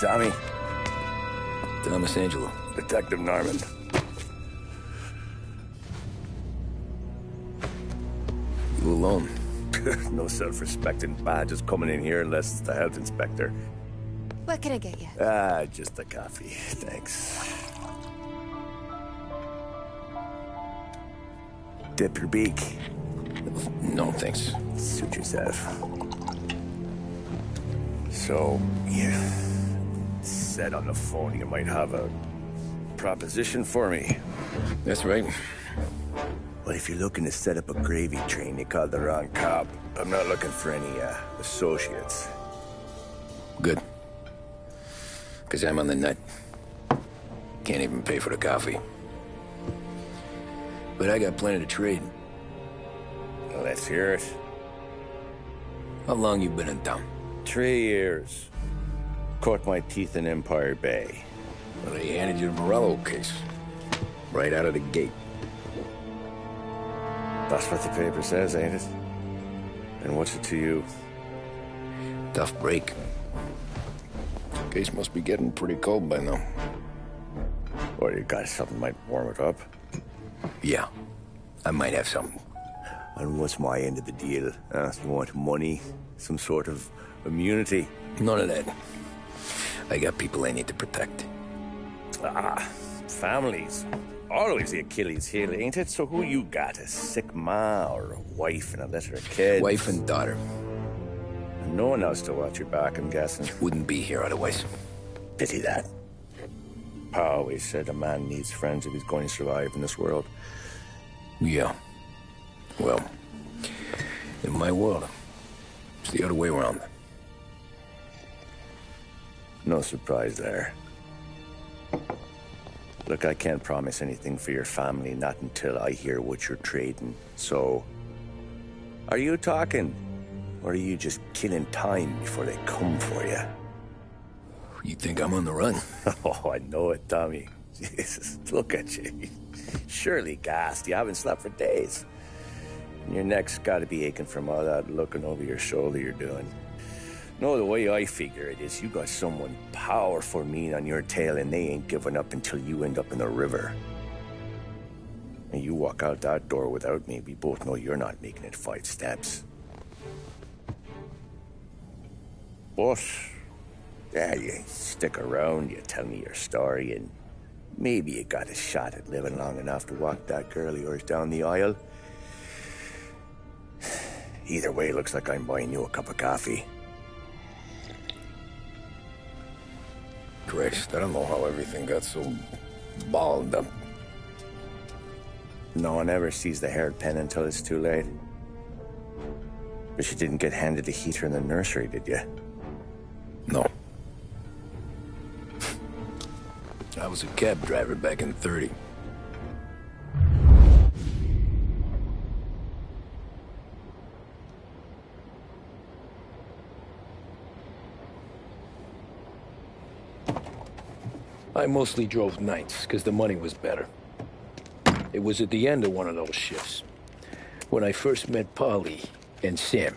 Tommy. Thomas Angelo. Detective Norman. You alone? No self-respecting badges coming in here unless it's the health inspector. What can I get you? Just a coffee. Thanks. Dip your beak. No, thanks. Suit yourself. So, you said on the phone you might have a proposition for me. That's right. Well, if you're looking to set up a gravy train, you called the wrong cop. I'm not looking for any, associates. Good. Because I'm on the nut. Can't even pay for the coffee. But I got plenty to trade. Well, let's hear it. How long you been in town? 3 years. Caught my teeth in Empire Bay. Well, they handed you the Morello case. Right out of the gate. That's what the paper says, ain't it? And what's it to you? Tough break. Case must be getting pretty cold by now. Or you got something might warm it up? Yeah. I might have something. And what's my end of the deal? You want money? Some sort of immunity? None of that. I got people I need to protect. Families. Always the Achilles heel, ain't it? So who you got? A sick ma or a wife and a litter of kids? Wife and daughter. And no one else to watch your back, I'm guessing. Wouldn't be here otherwise. Pity that. Pa always said a man needs friends if he's going to survive in this world. Yeah. Well, in my world, it's the other way around. No surprise there. Look, I can't promise anything for your family, not until I hear what you're trading. So, are you talking? Or are you just killing time before they come for you? You think I'm on the run? Oh, I know it, Tommy. Jesus, look at you. Surely gassed. You haven't slept for days. And your neck's got to be aching from all that looking over your shoulder you're doing. No, the way I figure it is you got someone powerful mean on your tail and they ain't giving up until you end up in the river. And you walk out that door without me, we both know you're not making it 5 steps. But, yeah, you stick around, you tell me your story, and maybe you got a shot at living long enough to walk that girl of yours down the aisle. Either way, looks like I'm buying you a cup of coffee. Christ, I don't know how everything got so balled up. No one ever sees the hairpin until it's too late. But you didn't get handed a heater in the nursery, did you? No. I was a cab driver back in '30. I mostly drove nights, because the money was better. It was at the end of one of those shifts, when I first met Polly and Sam.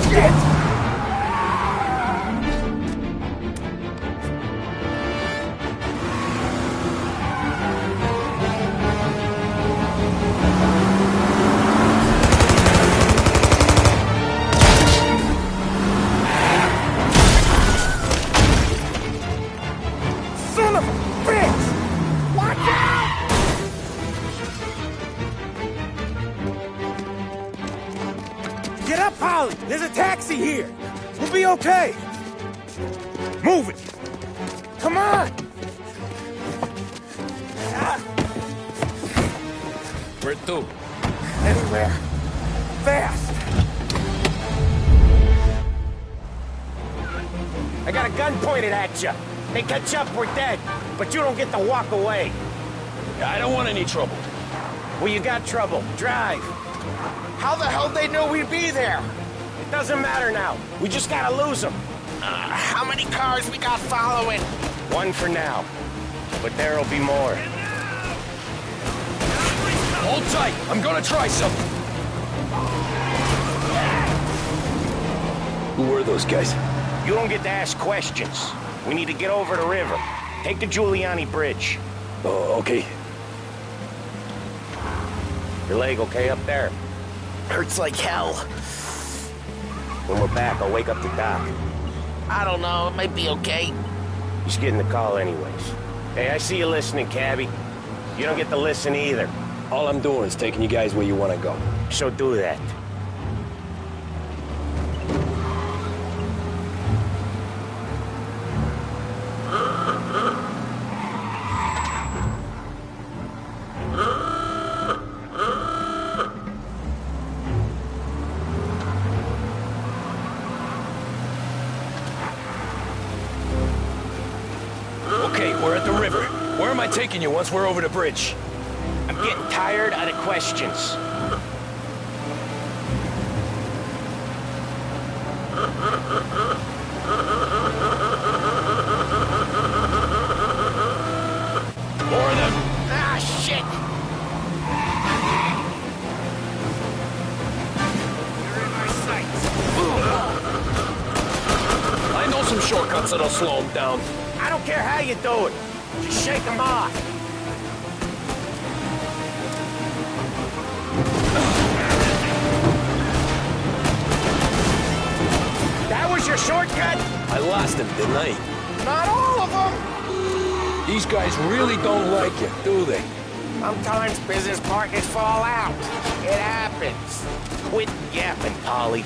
Shit! Get up, Polly! There's a taxi here! We'll be okay! Move it! Come on! Where to? Anywhere. Fast! I got a gun pointed at you. They catch up, we're dead. But you don't get to walk away. I don't want any trouble. Well, you got trouble. Drive. How the hell they know we'd be there? It doesn't matter now. We just gotta lose them. How many cars we got following? One for now. But there'll be more. Hold tight. I'm gonna try something. Who were those guys? You don't get to ask questions. We need to get over the river. Take the Giuliani Bridge. Oh, okay. Your leg okay up there? Hurts like hell. When we're back, I'll wake up the doc. I don't know, it might be okay. He's getting the call anyways. Hey, I see you listening, cabbie. You don't get to listen either. All I'm doing is taking you guys where you want to go. So do that. Okay, we're at the river. Where am I taking you once we're over the bridge? I'm getting tired of the questions. More of them. Ah, shit! You're in my sights. I know some shortcuts that'll slow them down. I don't care how you do it. Just shake them off. That was your shortcut? I lost him, didn't I? Not all of them. These guys really don't like you, do they? Sometimes business partners fall out. It happens. Quit yapping, Polly.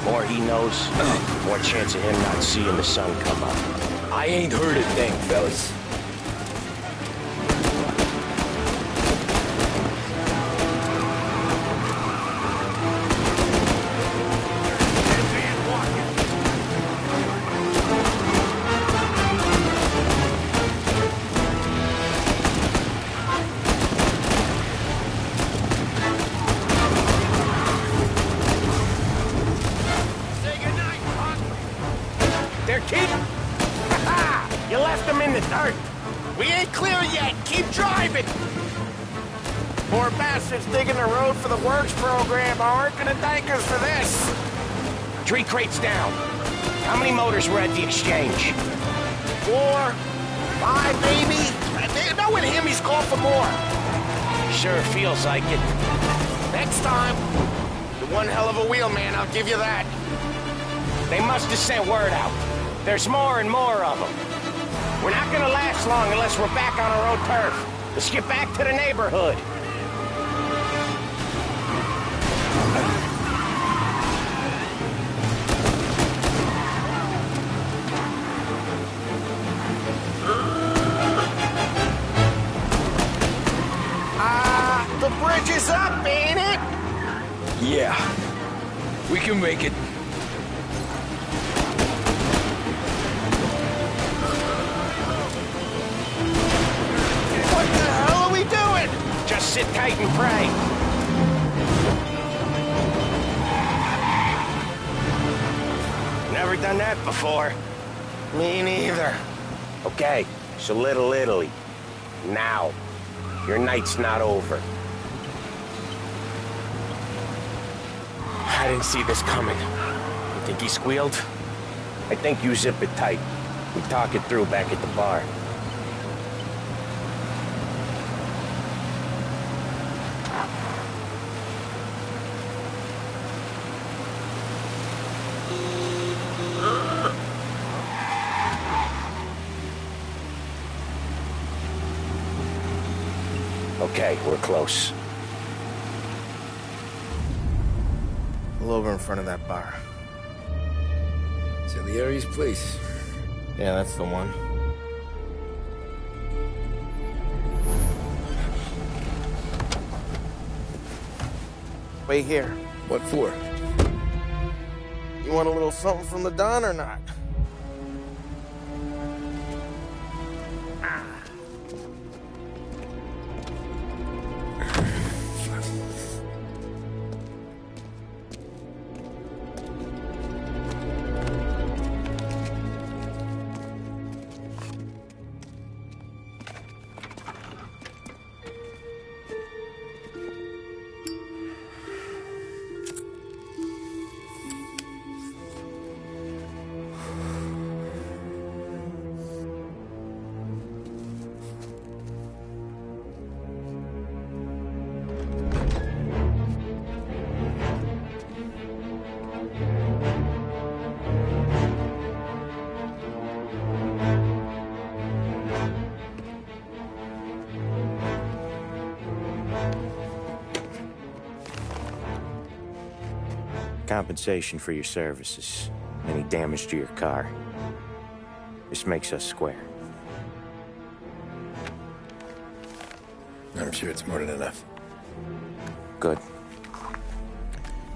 More he knows, more chance of him not seeing the sun come up. I ain't heard a thing, fellas. They're keeping... You left them in the dirt. We ain't clear yet. Keep driving. Poor bastards digging the road for the works program aren't gonna thank us for this. 3 crates down. How many motors were at the exchange? 4, 5, maybe. Knowing him, he's called for more. Sure feels like it. Next time, you're one hell of a wheelman, I'll give you that. They must have sent word out. There's more and more of them. We're not gonna last long unless we're back on our own turf. Let's get back to the neighborhood. The bridge is up, ain't it? Yeah. We can make it. What the hell are we doing? Just sit tight and pray. Never done that before. Me neither. Okay, so Little Italy. Now. Your night's not over. I didn't see this coming. You think he squealed? I think you zip it tight. We talk it through back at the bar. Okay, we're close. Pull over in front of that bar. Salieri's place. Yeah, that's the one. Wait here. What for? You want a little something from the Don or not? compensation for your services, any damage to your car. This makes us square. I'm sure it's more than enough. Good.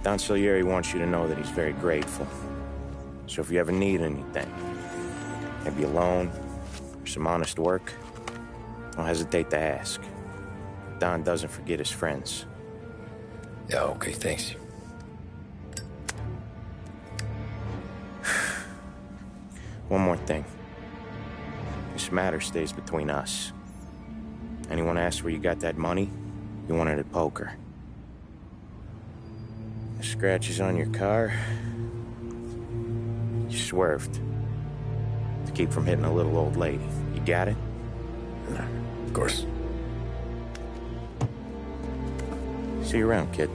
Don Salieri wants you to know that he's very grateful. So if you ever need anything, maybe a loan or some honest work, don't hesitate to ask. Don doesn't forget his friends. Yeah, okay, thanks. One more thing. This matter stays between us. Anyone asks where you got that money, you won it at poker. The scratches on your car, you swerved to keep from hitting a little old lady. You got it? No, of course. See you around, kid.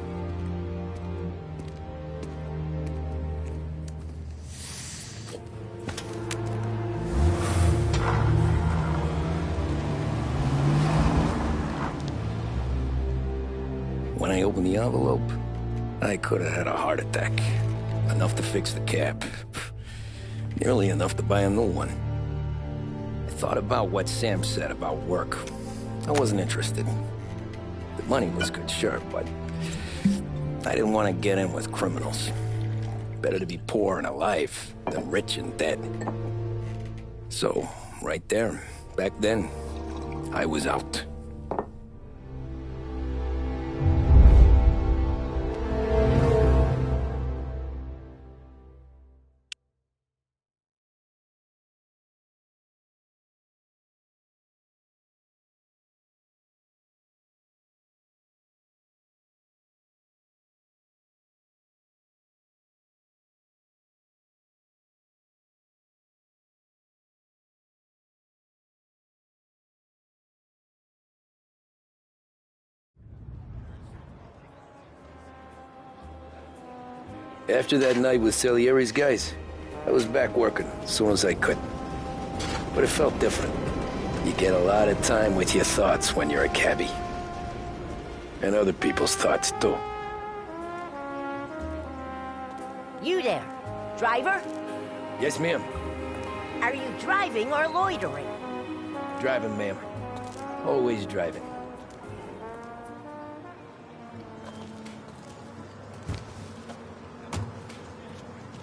When I opened the envelope, I could have had a heart attack. Enough to fix the cap. Nearly enough to buy a new one. I thought about what Sam said about work. I wasn't interested. The money was good, sure, but I didn't want to get in with criminals. Better to be poor and alive than rich and dead. So, right there, back then, I was out. After that night with Salieri's guys, I was back working as soon as I could. But it felt different. You get a lot of time with your thoughts when you're a cabbie. And other people's thoughts, too. You there, driver? Yes, ma'am. Are you driving or loitering? Driving, ma'am. Always driving.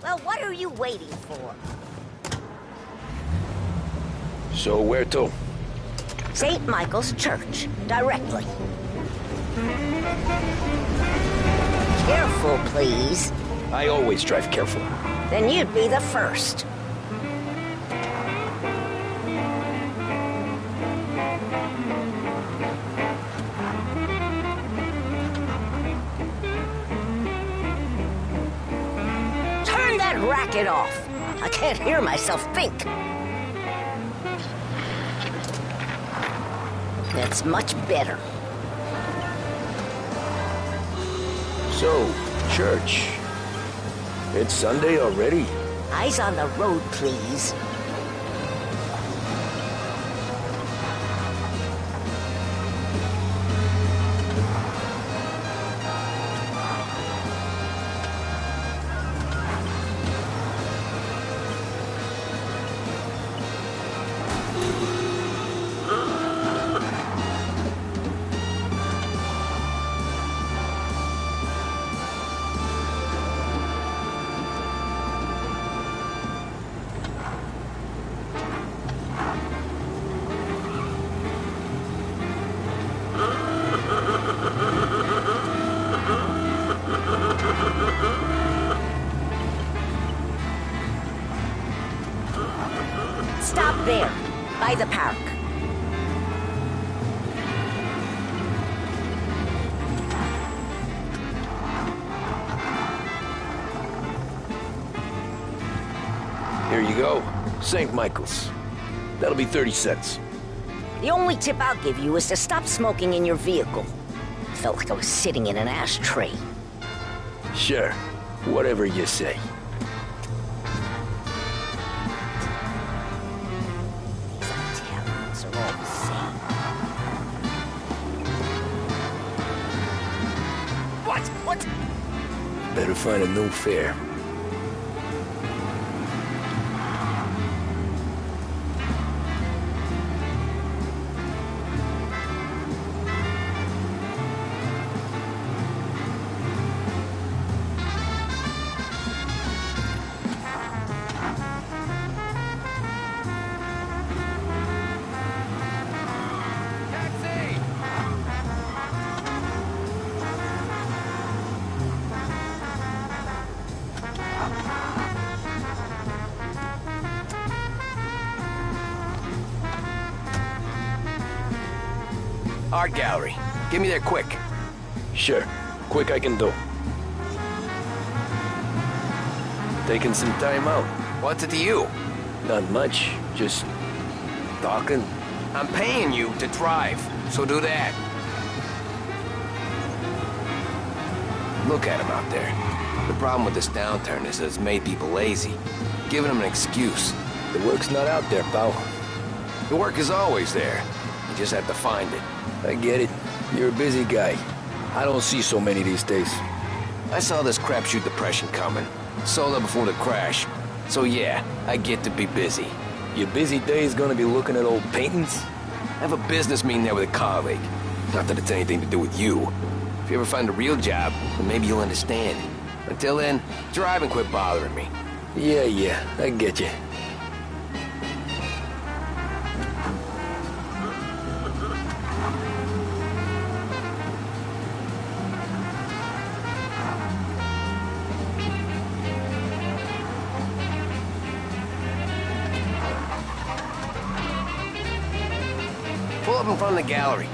Well, what are you waiting for? So where to? St. Michael's Church, directly. Careful, please. I always drive careful. Then you'd be the first. Turn that racket off. I can't hear myself think. That's much better. So, church. It's Sunday already? Eyes on the road, please. Stop there, by the park. Here you go. St. Michael's. That'll be 30 cents. The only tip I'll give you is to stop smoking in your vehicle. I felt like I was sitting in an ashtray. Sure. Whatever you say. These Italians are all the same. What? Better find a new fare. Art gallery. Get me there quick. Sure. Quick I can do. Taking some time out. What's it to you? Not much. Just talking. I'm paying you to drive, so do that. Look at him out there. The problem with this downturn is that it's made people lazy, giving them an excuse. The work's not out there, pal. The work is always there. You just have to find it. I get it. You're a busy guy. I don't see so many these days. I saw this crapshoot depression coming. Sold up before the crash. So yeah, I get to be busy. Your busy day is gonna be looking at old paintings? I have a business meeting there with a colleague. Not that it's anything to do with you. If you ever find a real job, then maybe you'll understand. Until then, drive and quit bothering me. Yeah, I get you. Pull up in front of the gallery.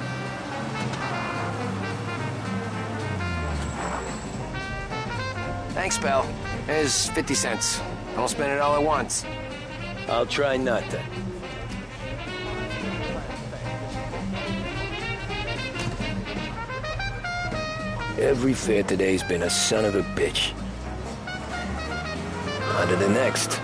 Thanks, pal. Here's 50 cents. Don't spend it all at once. I'll try not to. Every fare today's been a son of a bitch. On to the next.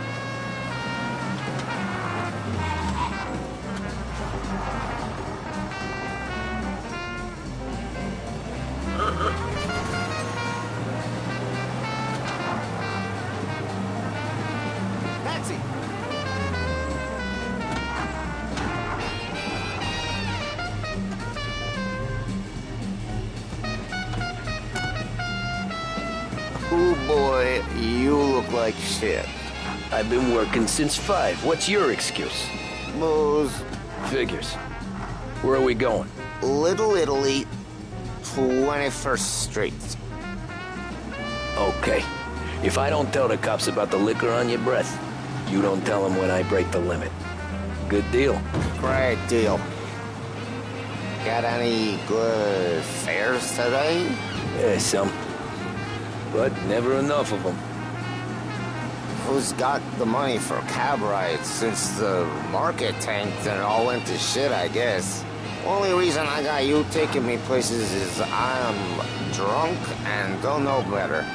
Taxi! Ooh, boy, you look like shit. I've been working since 5. What's your excuse? Booze. Figures. Where are we going? Little Italy, 21st Street. Okay. If I don't tell the cops about the liquor on your breath, you don't tell them when I break the limit. Good deal. Great deal. Got any good fares today? Yeah, some. But never enough of them. Who's got the money for cab rides since the market tanked and it all went to shit, I guess? Only reason I got you taking me places is I'm drunk and don't know better.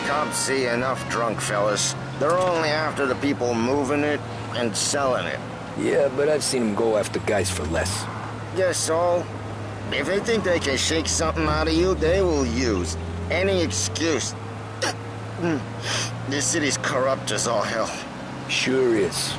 Cops see enough drunk fellas. They're only after the people moving it and selling it. Yeah, but I've seen them go after guys for less. Yes, so if they think they can shake something out of you, they will use any excuse. This city's corrupt as all hell. Sure is.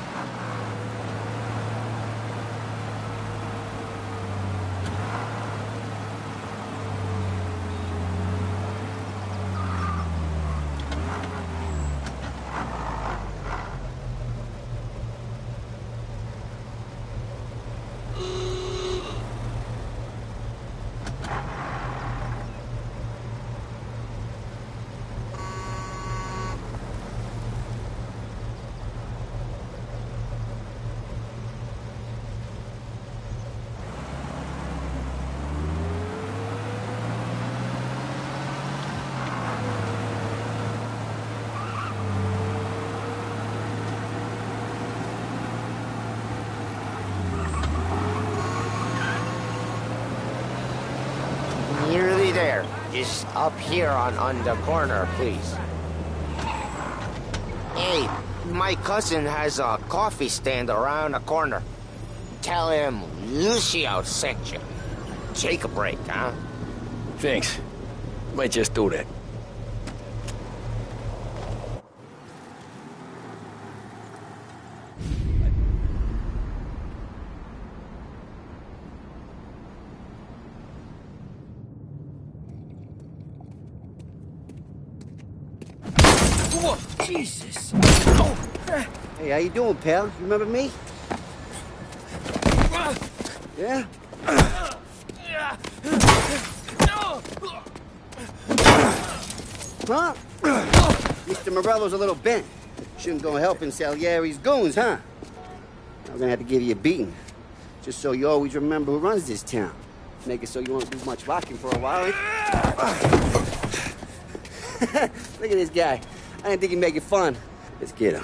Nearly there. Just up here on the corner, please. Hey, my cousin has a coffee stand around the corner. Tell him Lucio sent you. Take a break, huh? Thanks. Might just do that. Jesus. Hey, how you doing, pal? You remember me? Yeah? Huh? Mr. Morello's a little bent. Shouldn't go helping Salieri's goons, huh? I'm gonna have to give you a beating. Just so you always remember who runs this town. Make it so you won't do much rocking for a while. Look at this guy. I didn't think he'd make it fun. Let's get him.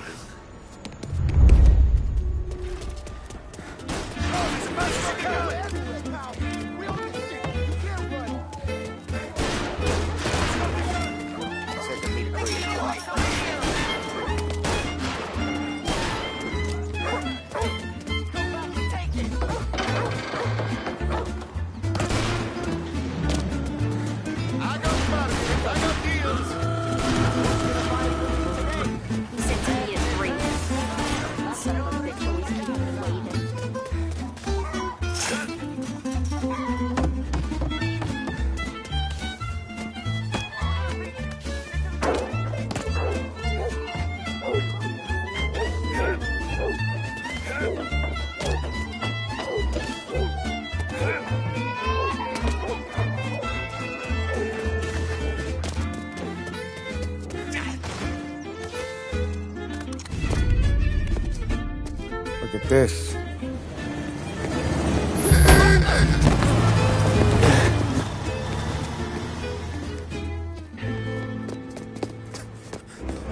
Look at this.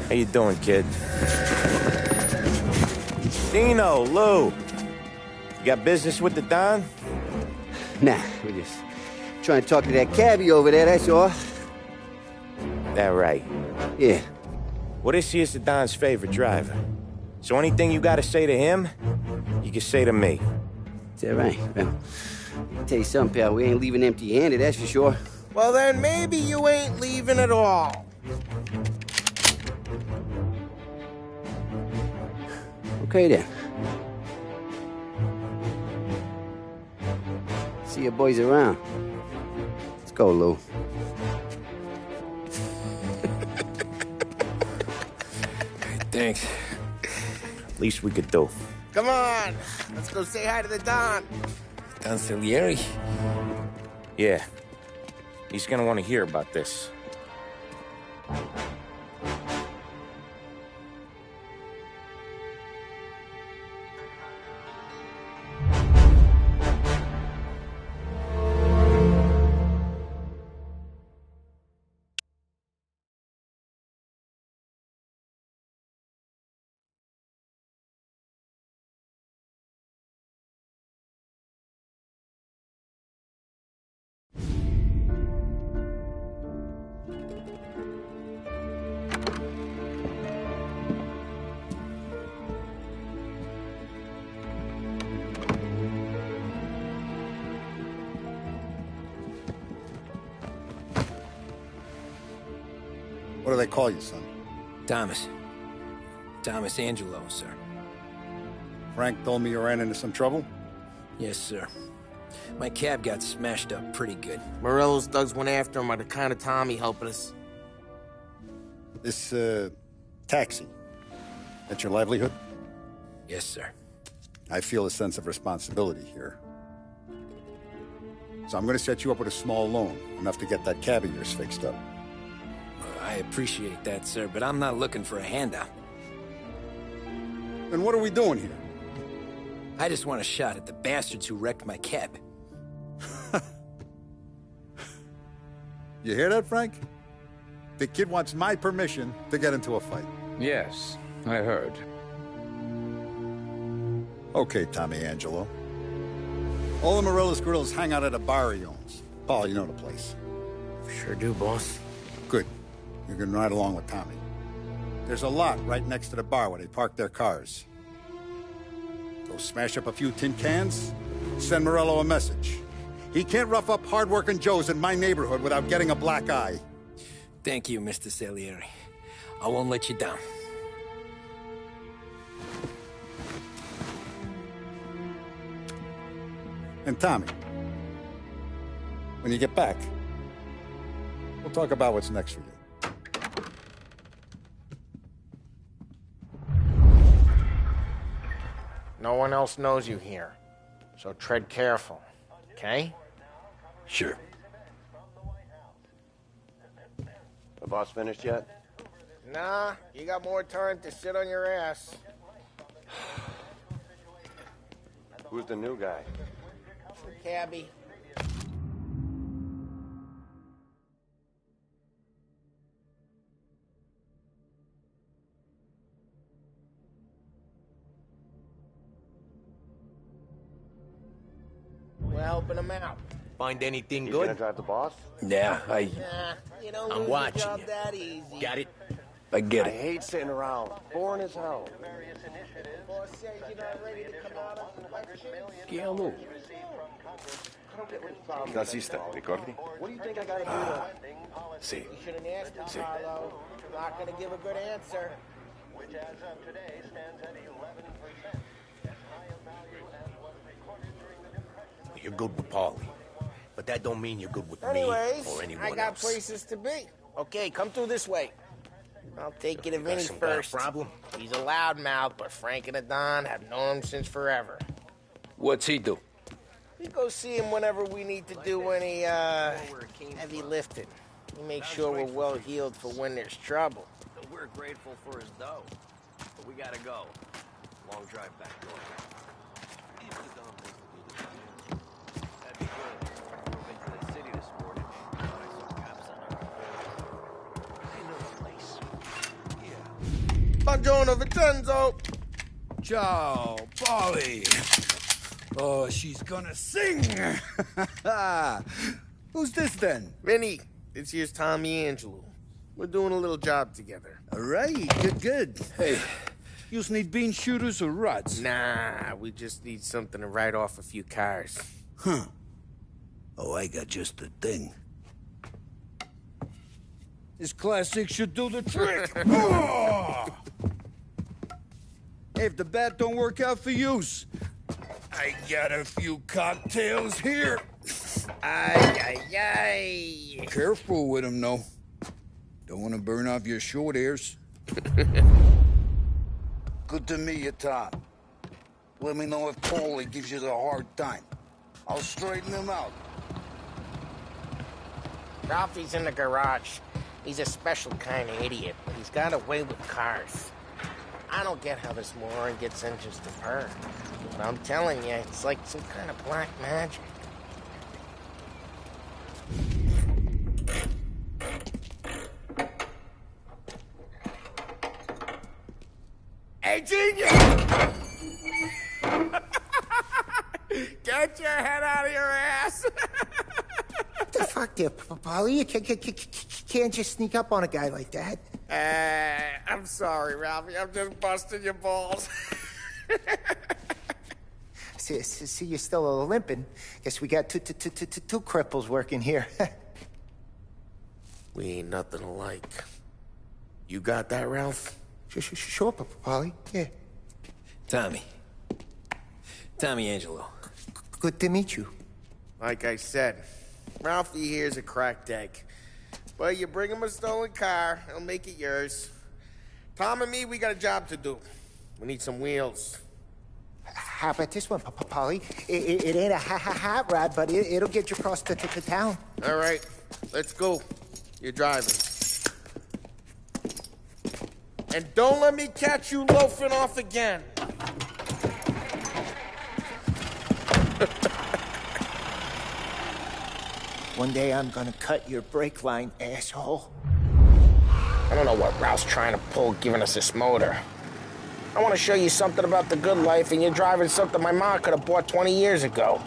How you doing, kid? Dino, Lou. You got business with the Don? Nah, we're just trying to talk to that cabbie over there, that's all. That right. Yeah. Well, this here's the Don's favorite driver. So anything you gotta say to him, you can say to me. Is that right? Well, I'll tell you something, pal. We ain't leaving empty-handed, that's for sure. Well, then maybe you ain't leaving at all. Okay, then. See your boys around. Let's go, Lou. Thanks. Least we could do. Come on, let's go say hi to the Don. Don Salieri? Yeah. He's gonna want to hear about this. What do they call you, son? Thomas. Thomas Angelo, sir. Frank told me you ran into some trouble? Yes, sir. My cab got smashed up pretty good. Morello's thugs went after him by the kind of Tommy helping us. This, taxi. That's your livelihood? Yes, sir. I feel a sense of responsibility here. So I'm gonna set you up with a small loan, enough to get that cab of yours fixed up. I appreciate that, sir, but I'm not looking for a handout. Then what are we doing here? I just want a shot at the bastards who wrecked my cab. You hear that, Frank? The kid wants my permission to get into a fight. Yes, I heard. Okay, Tommy Angelo. All the Morello's grills hang out at a bar he owns. Paul, you know the place. Sure do, boss. Good. You can ride along with Tommy. There's a lot right next to the bar where they park their cars. Go smash up a few tin cans, send Morello a message. He can't rough up hard-working Joes in my neighborhood without getting a black eye. Thank you, Mr. Salieri. I won't let you down. And Tommy, when you get back, we'll talk about what's next for you. No one else knows you here. So tread careful, okay? Sure. The boss finished yet? Nah, you got more time to sit on your ass. Who's the new guy? Cabby. We're helping him out. Find anything You good? gonna drive the boss? Yeah, Nah, you don't I'm lose watching the job you. that easy. Got it? I get I it. hate sitting around. Boring as hell. Boss says you're not ready to come out of the election. Hello. ¿Qué hiciste, Ricordi? What do you think I gotta do? See. You should have asked him, Carlo. Not gonna give a good answer. Which as of today stands at 11%. As high a value as was recorded during the Depression. You're good with Paulie. But that don't mean you're good with Anyways, me or anyone I got else. places to be. Okay, come through this way. I'll take you to Vinny some kind of first. problem? He's a loudmouth, but Frank and the Don have known him since forever. What's he do? We go see him whenever we need to do any heavy lifting. We make sure we're well healed for when there's trouble. We're grateful for his dough, but we gotta go. Long drive back north. If the Don thinks to do this, that'd be good. Drove into the city this morning. Thought I saw cops on our road. I know the place. Yeah. Buongiorno, Vincenzo. Ciao, Polly. Oh, she's gonna sing. Who's this then? Vinny, this here's Tommy Angelo. We're doing a little job together. All right, good. Hey, you need bean shooters or rods? Nah, we just need something to write off a few cars. Huh. Oh, I got just the thing. This classic should do the trick. Oh! Hey, if the bat don't work out for use, I got a few cocktails here. Ay. Careful with them, though. Don't want to burn off your short hairs. Good to meet you, Tom. Let me know if Paulie gives you the hard time. I'll straighten him out. Ralphie's in the garage. He's a special kind of idiot, but he's got a way with cars. I don't get how this moron gets engines to purr. But I'm telling you, it's like some kind of black magic. Hey, genius! Get your head out of your ass! What the fuck there, Paulie? You can't just sneak up on a guy like that. I'm sorry, Ralphie. I'm just busting your balls. See, you're still limping. Guess we got two cripples working here. We ain't nothing alike. You got that, Ralph? Sure, Paulie. Yeah. Tommy Angelo. Good to meet you. Like I said, Ralphie here's a cracked egg. But you bring him a stolen car, he'll make it yours. Tom and me, we got a job to do. We need some wheels. How about this one, Paulie? It ain't a hot rod, but it'll get you across to town. All right, let's go. You're driving. And don't let me catch you loafing off again. One day I'm gonna cut your brake line, asshole. I don't know what Ralph's trying to pull giving us this motor. I want to show you something about the good life, and you're driving something my mom could have bought 20 years ago.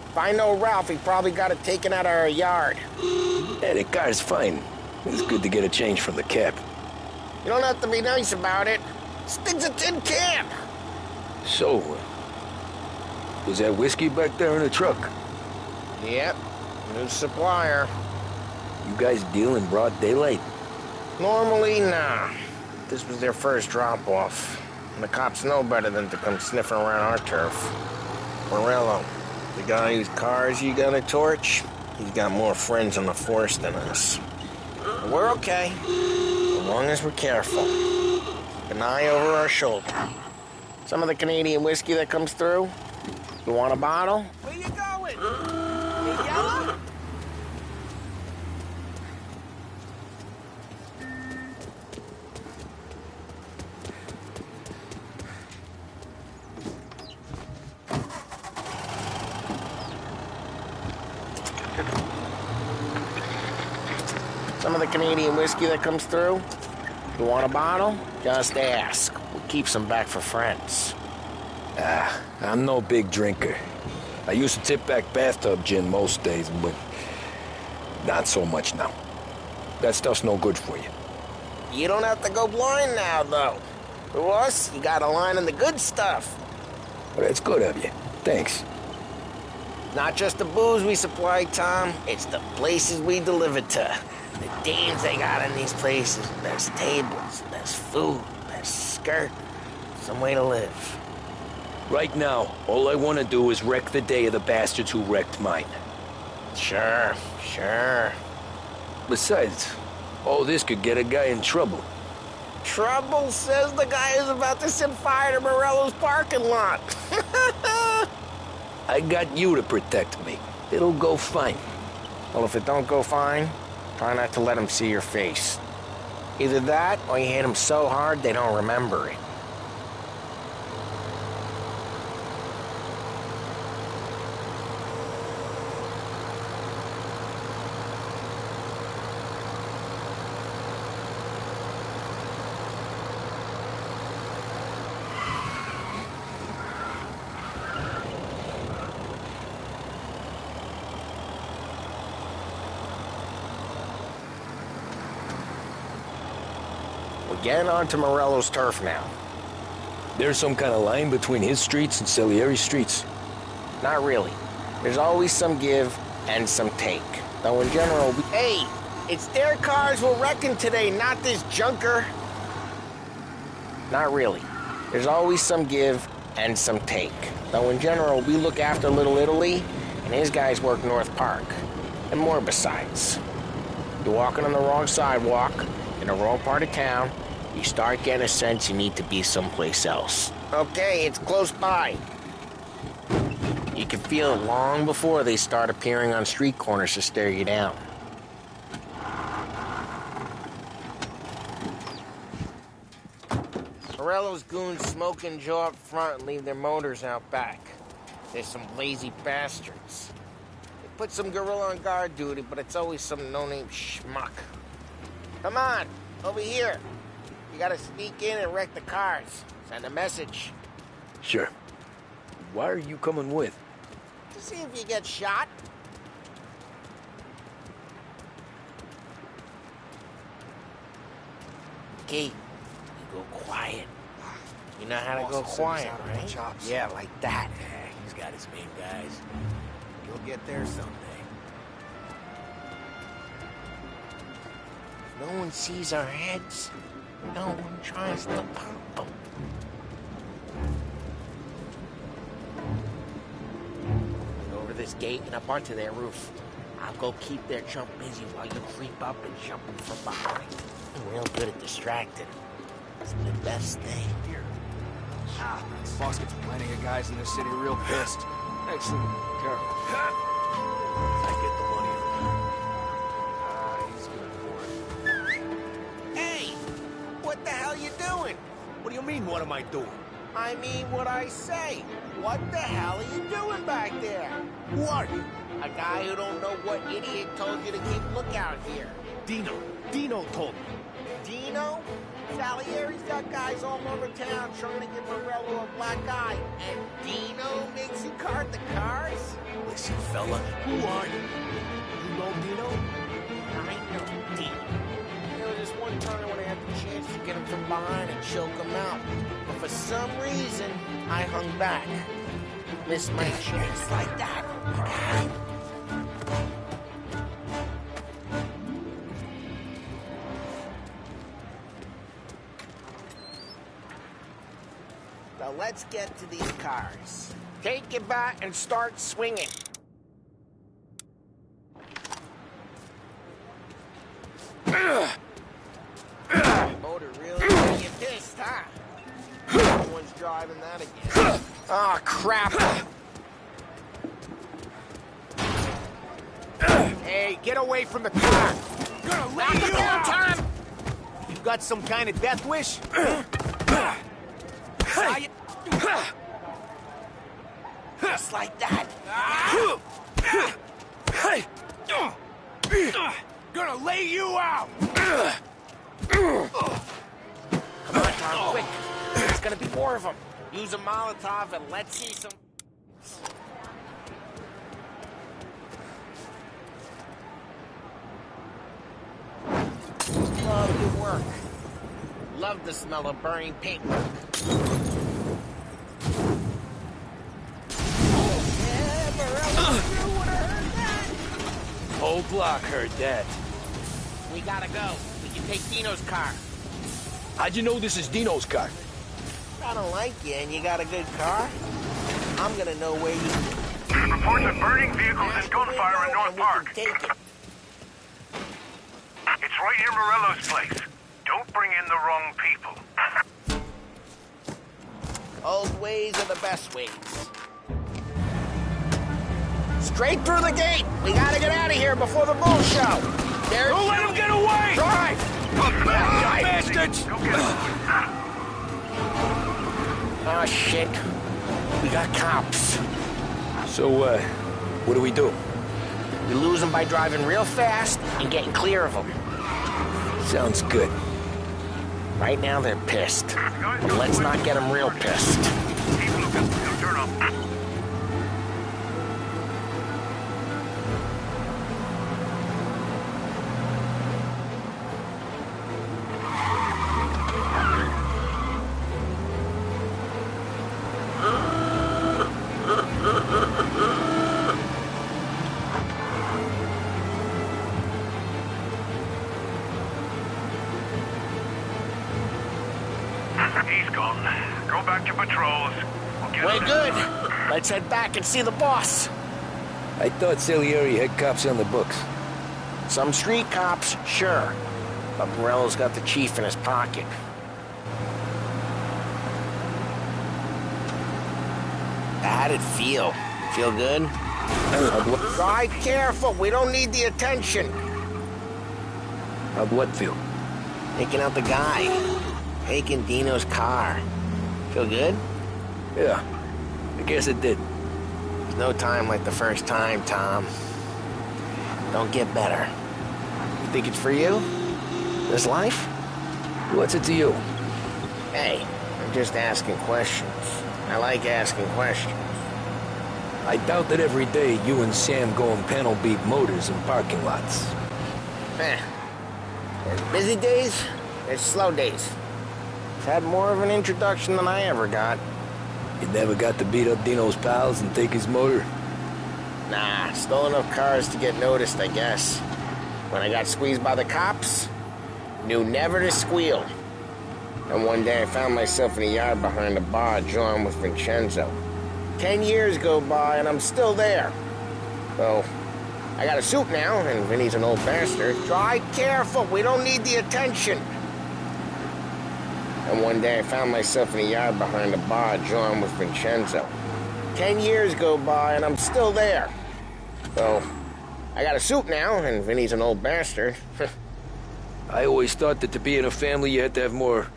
If I know Ralph, he probably got it taken out of our yard. Yeah, that car's fine. It's good to get a change from the cap. You don't have to be nice about it. This thing's a tin can. So, was that whiskey back there in the truck? Yep, new supplier. You guys deal in broad daylight? Normally, nah. This was their first drop-off. And the cops know better than to come sniffing around our turf. Morello, the guy whose cars you got a torch, he's got more friends on the force than us. But we're okay, as long as we're careful. Keep an eye over our shoulder. Some of the Canadian whiskey that comes through? You want a bottle? Where you going? You yellow? Some of the Canadian whiskey that comes through? You want a bottle? Just ask. We keep some back for friends. I'm no big drinker. I used to tip back bathtub gin most days, but not so much now. That stuff's no good for you. You don't have to go blind now, though. For us, you got a line on the good stuff. Well, that's good of you. Thanks. Not just the booze we supply, Tom. It's the places we deliver to. The dames they got in these places. There's tables, there's food, there's skirt. Some way to live. Right now, all I want to do is wreck the day of the bastards who wrecked mine. Sure. Besides, all this could get a guy in trouble. Trouble, says the guy who's about to set fire to Morello's parking lot. I got you to protect me. It'll go fine. Well, if it don't go fine, try not to let them see your face. Either that, or you hit them so hard they don't remember it. We're getting onto Morello's turf now. There's some kind of line between his streets and Salieri's streets? Not really. There's always some give and some take. Though in general, hey, it's their cars we're wrecking today, not this junker. Not really. There's always some give and some take. Though in general, we look after Little Italy, and his guys work North Park. And more besides. You're walking on the wrong sidewalk, in the wrong part of town, you start getting a sense you need to be someplace else. Okay, it's close by. You can feel it long before they start appearing on street corners to stare you down. Morello's goons smoke and jaw up front and leave their motors out back. They're some lazy bastards. They put some gorilla on guard duty, but it's always some no-name schmuck. Come on, over here. You gotta sneak in and wreck the cars. Send a message. Sure. Why are you coming with? To see if you get shot. Okay, you go quiet. You know how to go quiet, right? Yeah, like that. Yeah, he's got his main guys. You'll get there someday. No one sees our heads. No one tries to pump them. Over this gate and up onto their roof. I'll go keep their chump busy while you creep up and jump them from behind. I'm real good at distracting. It's the best thing. Here. Boss gets plenty of guys in this city real pissed. Excellent. Careful. I get the money. He's good for it. Hey! What the hell you doing? What do you mean, what am I doing? I mean what I say. What the hell are you doing back there? Who are you? A guy who don't know what idiot told you to keep lookout here. Dino. Dino told me. Dino? Salieri's got guys all over town trying to give Morello a black eye. And Dino makes you cart the cars? Listen, fella, who are you? You know Dino? I know Dino. There was this one time when I had the chance to get him from behind and choke him out. But for some reason, I hung back. Missed my chance like that. Now let's get to these cars. Take your bat and start swinging. Motor really made you pissed, huh? No one's driving that again. Oh, crap! Hey, get away from the car! Gonna lay you down, Tom! You got some kind of death wish? Just like that. Gonna lay you out! Come on, Tom, quick. There's gonna be more of them. Use a Molotov and let's see some... Oh, good work. Love the smell of burning paintwork. Whole block heard that. We gotta go. We can take Dino's car. How'd you know this is Dino's car? I don't like you and you got a good car. I'm gonna know where you... Reports of burning vehicles and gunfire in North Park. Take it. It's right near Morello's place. Don't bring in the wrong people. Old ways are the best ways. Straight through the gate! We gotta get out of here before the bull show! Don't let him get away! Drive! Bastards! Oh, shit. We got cops. So, what do we do? We lose them by driving real fast and getting clear of them. Sounds good. Right now, they're pissed. But let's not get them real pissed. Keep looking. They'll turn up. He's gone. Go back to patrols. We're good. Let's head back and see the boss. I thought Salieri had cops on the books. Some street cops, sure. But Morello's got the chief in his pocket. How'd it feel? Feel good? Drive careful. We don't need the attention. How'd what feel? Taking out the guy. Taking Dino's car. Feel good? Yeah, I guess it did. There's no time like the first time, Tom. Don't get better. You think it's for you? This life? What's it to you? Hey, I'm just asking questions. I like asking questions. I doubt that every day you and Sam go and panel beat motors in parking lots. There's busy days, there's slow days. I've had more of an introduction than I ever got. You never got to beat up Dino's pals and take his motor? Nah, stole enough cars to get noticed, I guess. When I got squeezed by the cops, knew never to squeal. And one day I found myself in a yard behind a bar drawing with Vincenzo. 10 years go by and I'm still there. So, I got a suit now, and Vinny's an old bastard. Drive careful, we don't need the attention. And one day I found myself in a yard behind a bar drawing with Vincenzo. 10 years go by and I'm still there. So, I got a suit now, and Vinny's an old bastard. I always thought that to be in a family you had to have more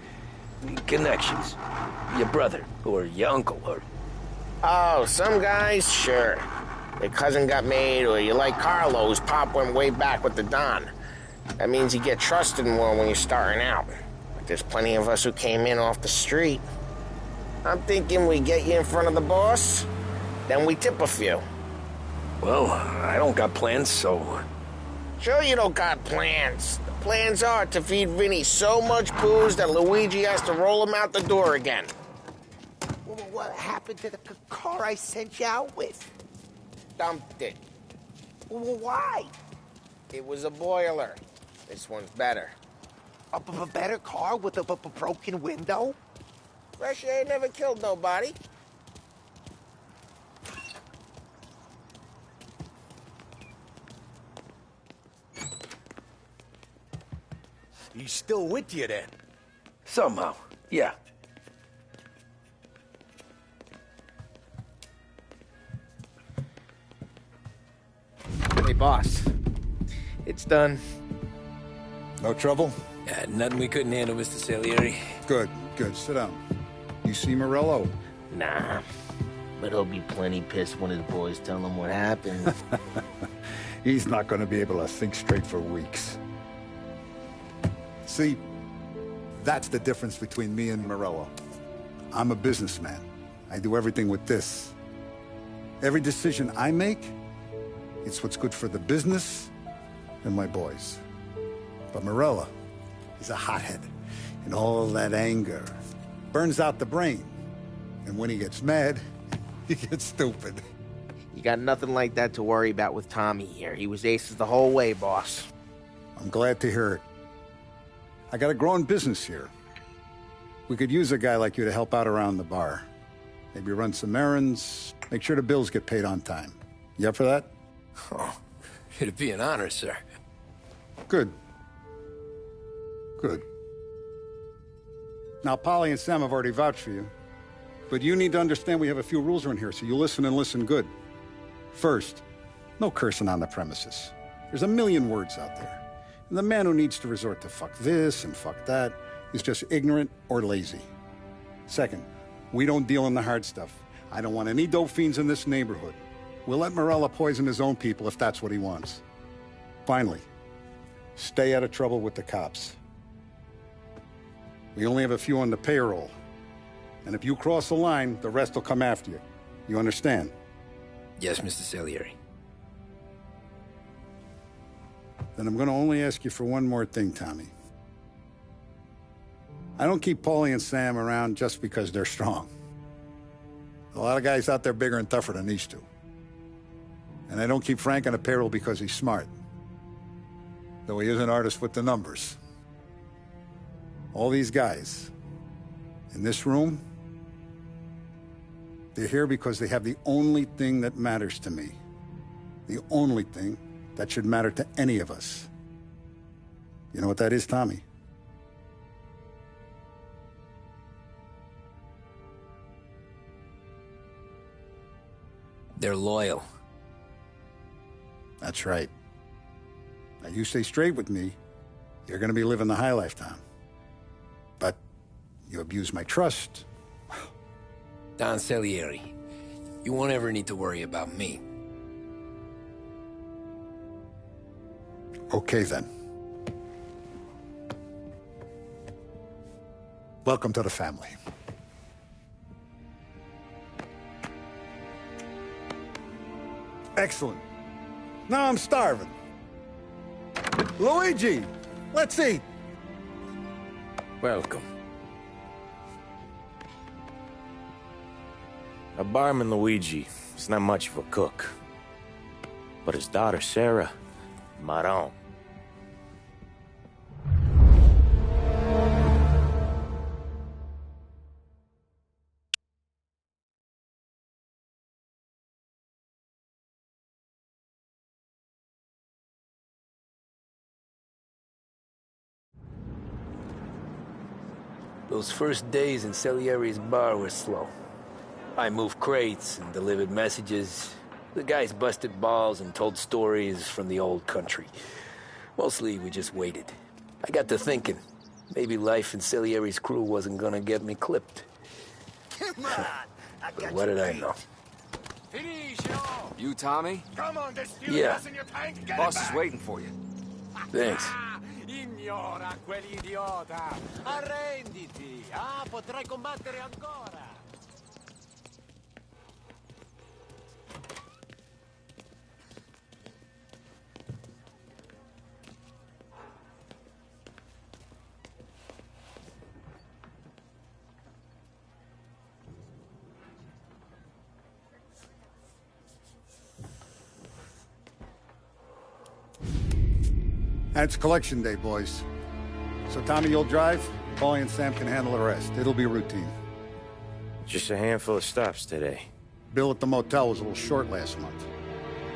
connections. Your brother, or your uncle, or... Oh, some guys, sure. Your cousin got made, or you like Carlos, Pop went way back with the Don. That means you get trusted more when you're starting out. But there's plenty of us who came in off the street. I'm thinking we get you in front of the boss, then we tip a few. Well, I don't got plans, so... Sure you don't got plans. The plans are to feed Vinny so much booze that Luigi has to roll him out the door again. What happened to the car I sent you out with? Dumped it. Why? It was a boiler. This one's better. A better car with a broken window? Fresh air never killed nobody. He's still with you then? Somehow, yeah. boss. It's done. No trouble? Nothing we couldn't handle, Mr. Salieri. Good, good. Sit down. You see Morello? Nah. But he'll be plenty pissed when his boys tell him what happened. He's not going to be able to think straight for weeks. See, that's the difference between me and Morello. I'm a businessman. I do everything with this. Every decision I make, it's what's good for the business and my boys. But Morello, he's a hothead. And all that anger burns out the brain. And when he gets mad, he gets stupid. You got nothing like that to worry about with Tommy here. He was aces the whole way, boss. I'm glad to hear it. I got a growing business here. We could use a guy like you to help out around the bar. Maybe run some errands, make sure the bills get paid on time. You up for that? Oh, it'd be an honor, sir. Good. Good. Now, Polly and Sam have already vouched for you. But you need to understand we have a few rules around here, so you listen and listen good. First, no cursing on the premises. There's a million words out there. And the man who needs to resort to fuck this and fuck that is just ignorant or lazy. Second, we don't deal in the hard stuff. I don't want any dope fiends in this neighborhood. We'll let Morello poison his own people if that's what he wants. Finally, stay out of trouble with the cops. We only have a few on the payroll. And if you cross the line, the rest will come after you. You understand? Yes, Mr. Salieri. Then I'm going to only ask you for one more thing, Tommy. I don't keep Paulie and Sam around just because they're strong. A lot of guys out there bigger and tougher than these two. And I don't keep Frank on a payroll because he's smart. Though he is an artist with the numbers. All these guys in this room, they're here because they have the only thing that matters to me. The only thing that should matter to any of us. You know what that is, Tommy? They're loyal. That's right. Now, you stay straight with me, you're gonna be living the high life, Tom. But you abuse my trust. Don Salieri, you won't ever need to worry about me. Okay, then. Welcome to the family. Excellent. Now I'm starving. Luigi, let's eat. Welcome. A barman, Luigi, is not much of a cook. But his daughter, Sarah, Maron. Those first days in Salieri's bar were slow. I moved crates and delivered messages. The guys busted balls and told stories from the old country. Mostly, we just waited. I got to thinking, maybe life in Salieri's crew wasn't gonna get me clipped. Come on! But what did I know? You, Tommy? Come on, there's fuel Yeah. gas in your tank. Get Boss it is back. waiting for you. Thanks. Ignora quell'idiota. Arrenditi. Ah, potrai combattere ancora. It's collection day, boys. So Tommy, you'll drive. Paulie and Sam can handle the rest. It'll be routine. Just a handful of stops today. Bill at the motel was a little short last month.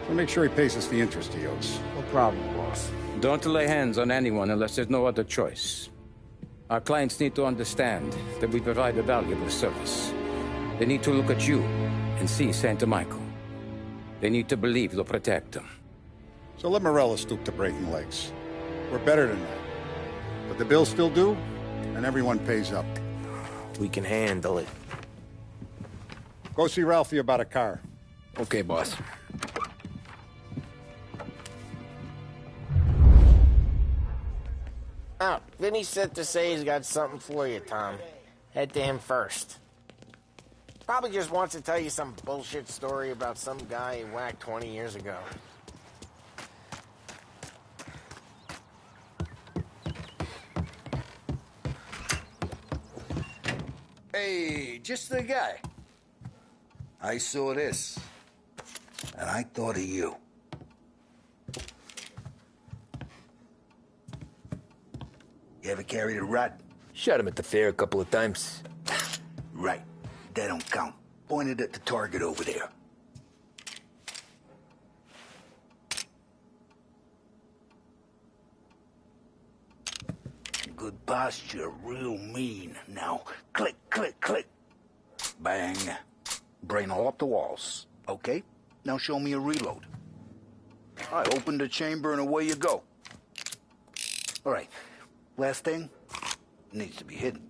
So make sure he pays us the interest he owes. No problem, boss. Don't lay hands on anyone unless there's no other choice. Our clients need to understand that we provide a valuable service. They need to look at you and see Santa Michael. They need to believe you'll protect them. So let Morello stoop to breaking legs. We're better than that. But the bill's still due, and everyone pays up. We can handle it. Go see Ralphie about a car. Okay, boss. Oh, Vinny said to say he's got something for you, Tom. Head to him first. Probably just wants to tell you some bullshit story about some guy he whacked 20 years ago. Hey, just the guy. I saw this, and I thought of you. You ever carried a rat? Shot him at the fair a couple of times. Right. That don't count. Pointed at the target over there. Good posture, real mean. Now, click, click, click. Bang. Brain all up the walls. Okay, now show me a reload. All right, open the chamber and away you go. All right, last thing, needs to be hidden.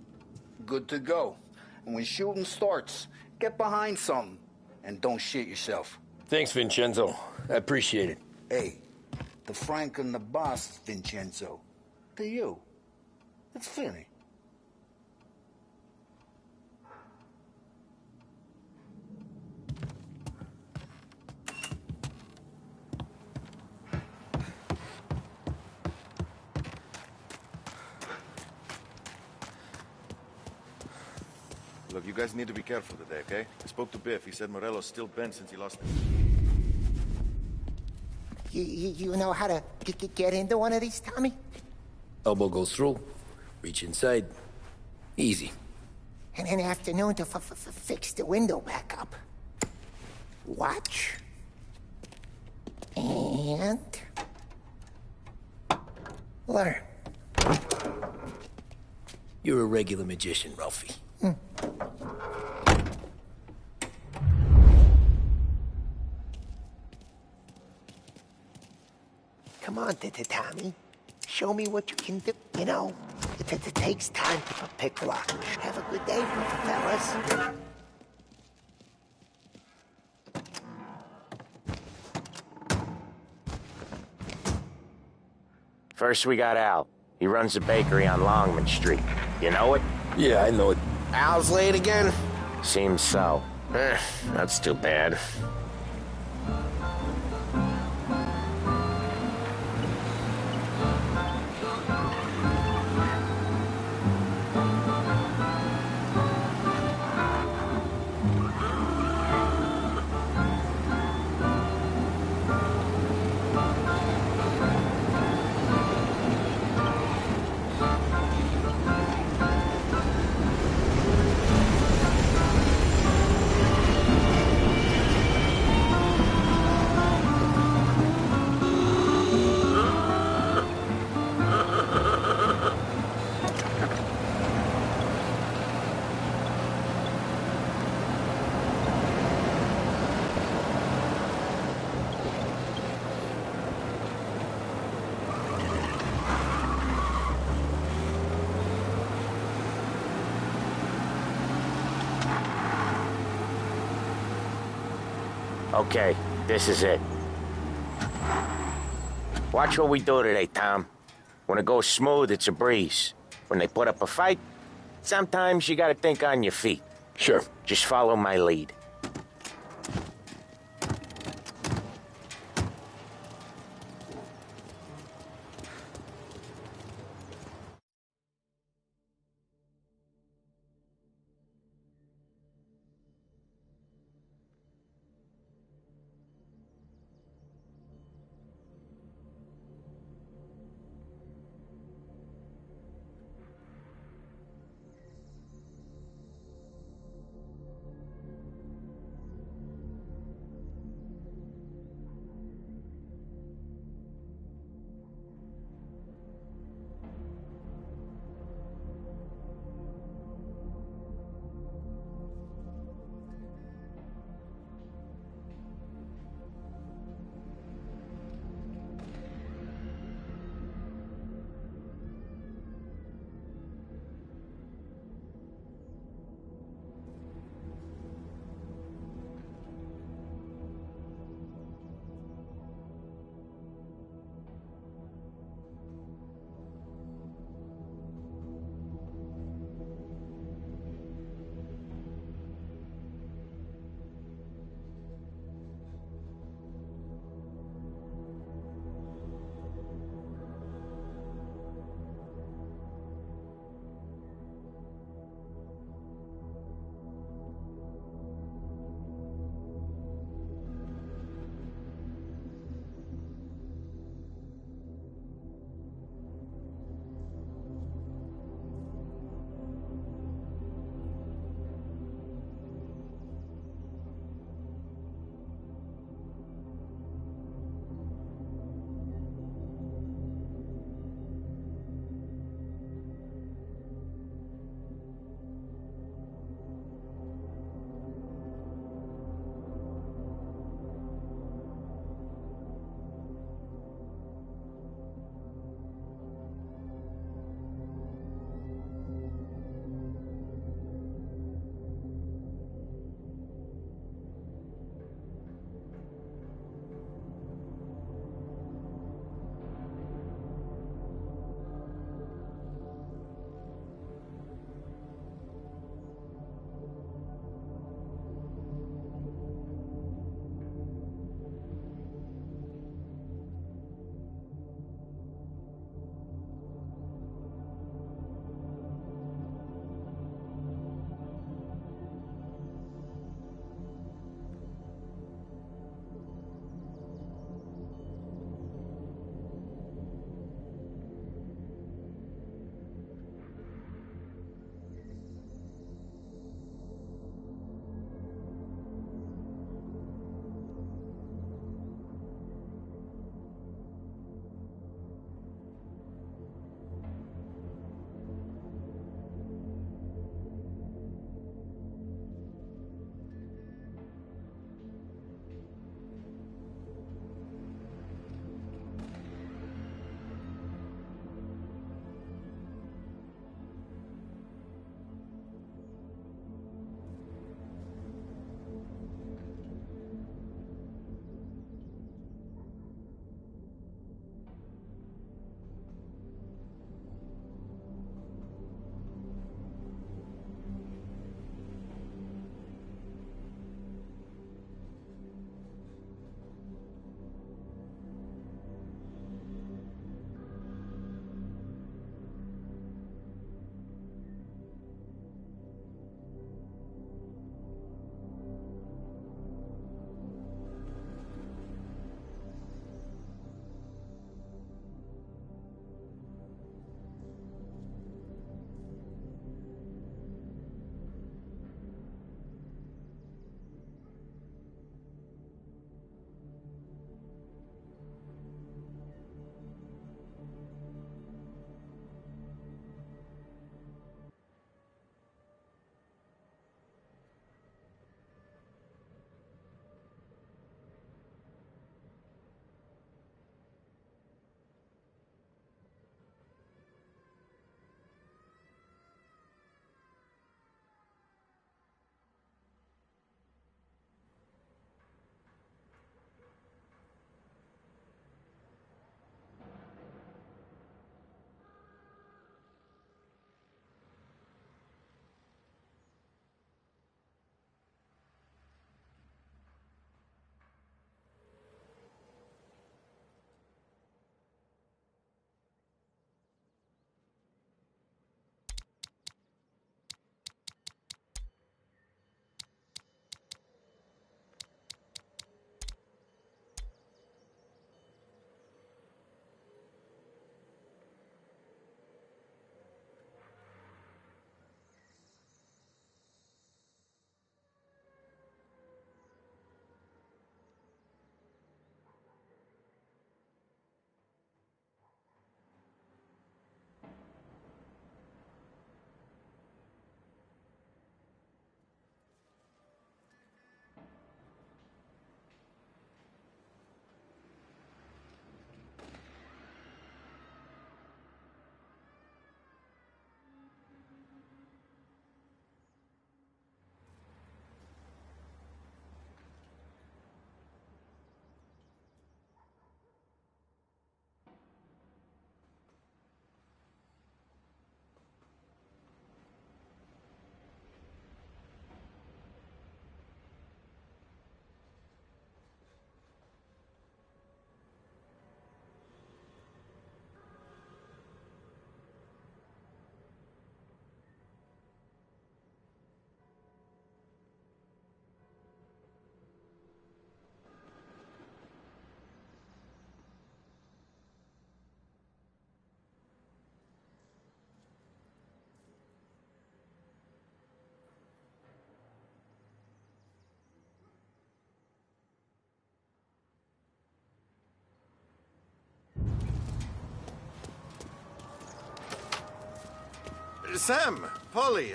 Good to go. And when shooting starts, get behind something and don't shit yourself. Thanks, Vincenzo. I appreciate it. Hey, the Frank and the boss, Vincenzo. To you. It's Vinny. Look, you guys need to be careful today, okay? I spoke to Biff. He said Morello's still bent since he lost it. You know how to get into one of these, Tommy? Elbow goes through. Reach inside. Easy. And an afternoon to fix the window back up. Watch. And... learn. You're a regular magician, Ralphie. Come on, Tommy. Show me what you can do. You know, it takes time to pick lock. Have a good day, fellas. First, we got Al. He runs a bakery on Longman Street. You know it? Yeah, I know it. Al's late again? Seems so. That's too bad. Okay, this is it. Watch what we do today, Tom. When it goes smooth, it's a breeze. When they put up a fight, sometimes you gotta think on your feet. Sure. Just follow my lead. Sam, Polly.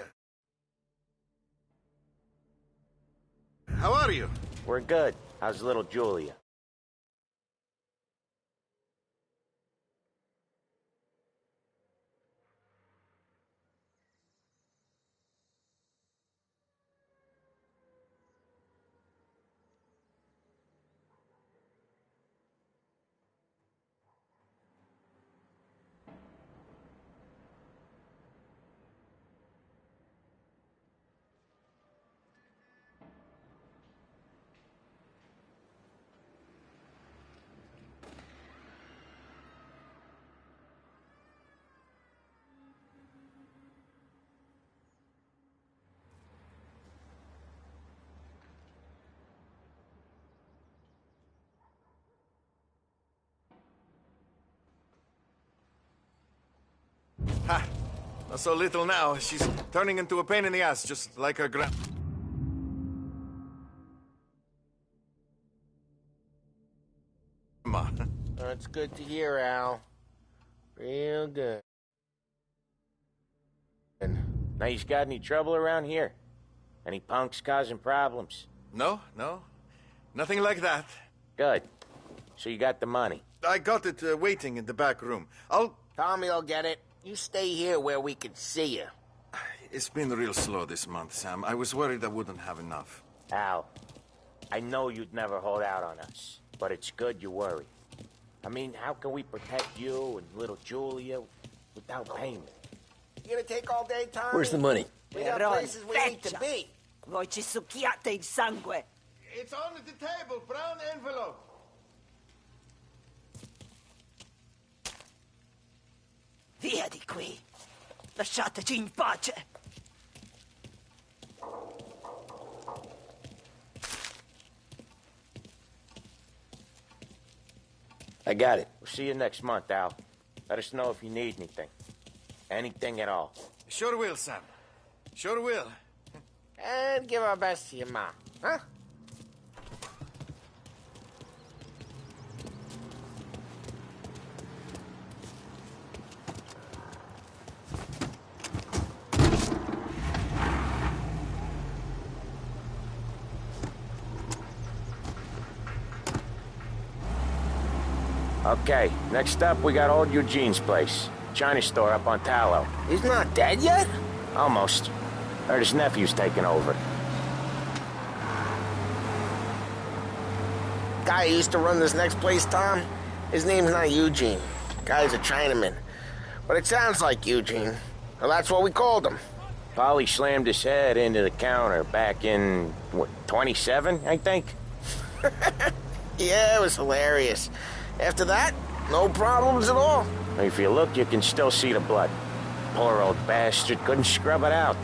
How are you? We're good. How's little Julia? Ha! Not so little now. She's turning into a pain in the ass, just like her grand... That's good to hear, Al. Real good. Now, you got any trouble around here? Any punks causing problems? No. Nothing like that. Good. So you got the money? I got it waiting in the back room. Tommy'll get it. You stay here where we can see you. It's been real slow this month, Sam. I was worried I wouldn't have enough. Al, I know you'd never hold out on us, but it's good you worry. I mean, how can we protect you and little Julia without payment? You gonna take all day, Tommy? Where's the money? We got places we need to be. Voi ci succhiate il sangue. It's on the table, brown envelope. Via di qui. Lasciateci in pace. I got it. We'll see you next month, Al. Let us know if you need anything. Anything at all. Sure will, Sam. Sure will. And give our best to your mom, huh? Okay, next up, we got old Eugene's place. China store up on Tallow. He's not dead yet? Almost. Heard his nephew's taking over. Guy who used to run this next place, Tom, his name's not Eugene. Guy's a Chinaman. But it sounds like Eugene. Well, that's what we called him. Polly slammed his head into the counter back in, what, 27, I think? Yeah, it was hilarious. After that, no problems at all. If you look, you can still see the blood. Poor old bastard couldn't scrub it out.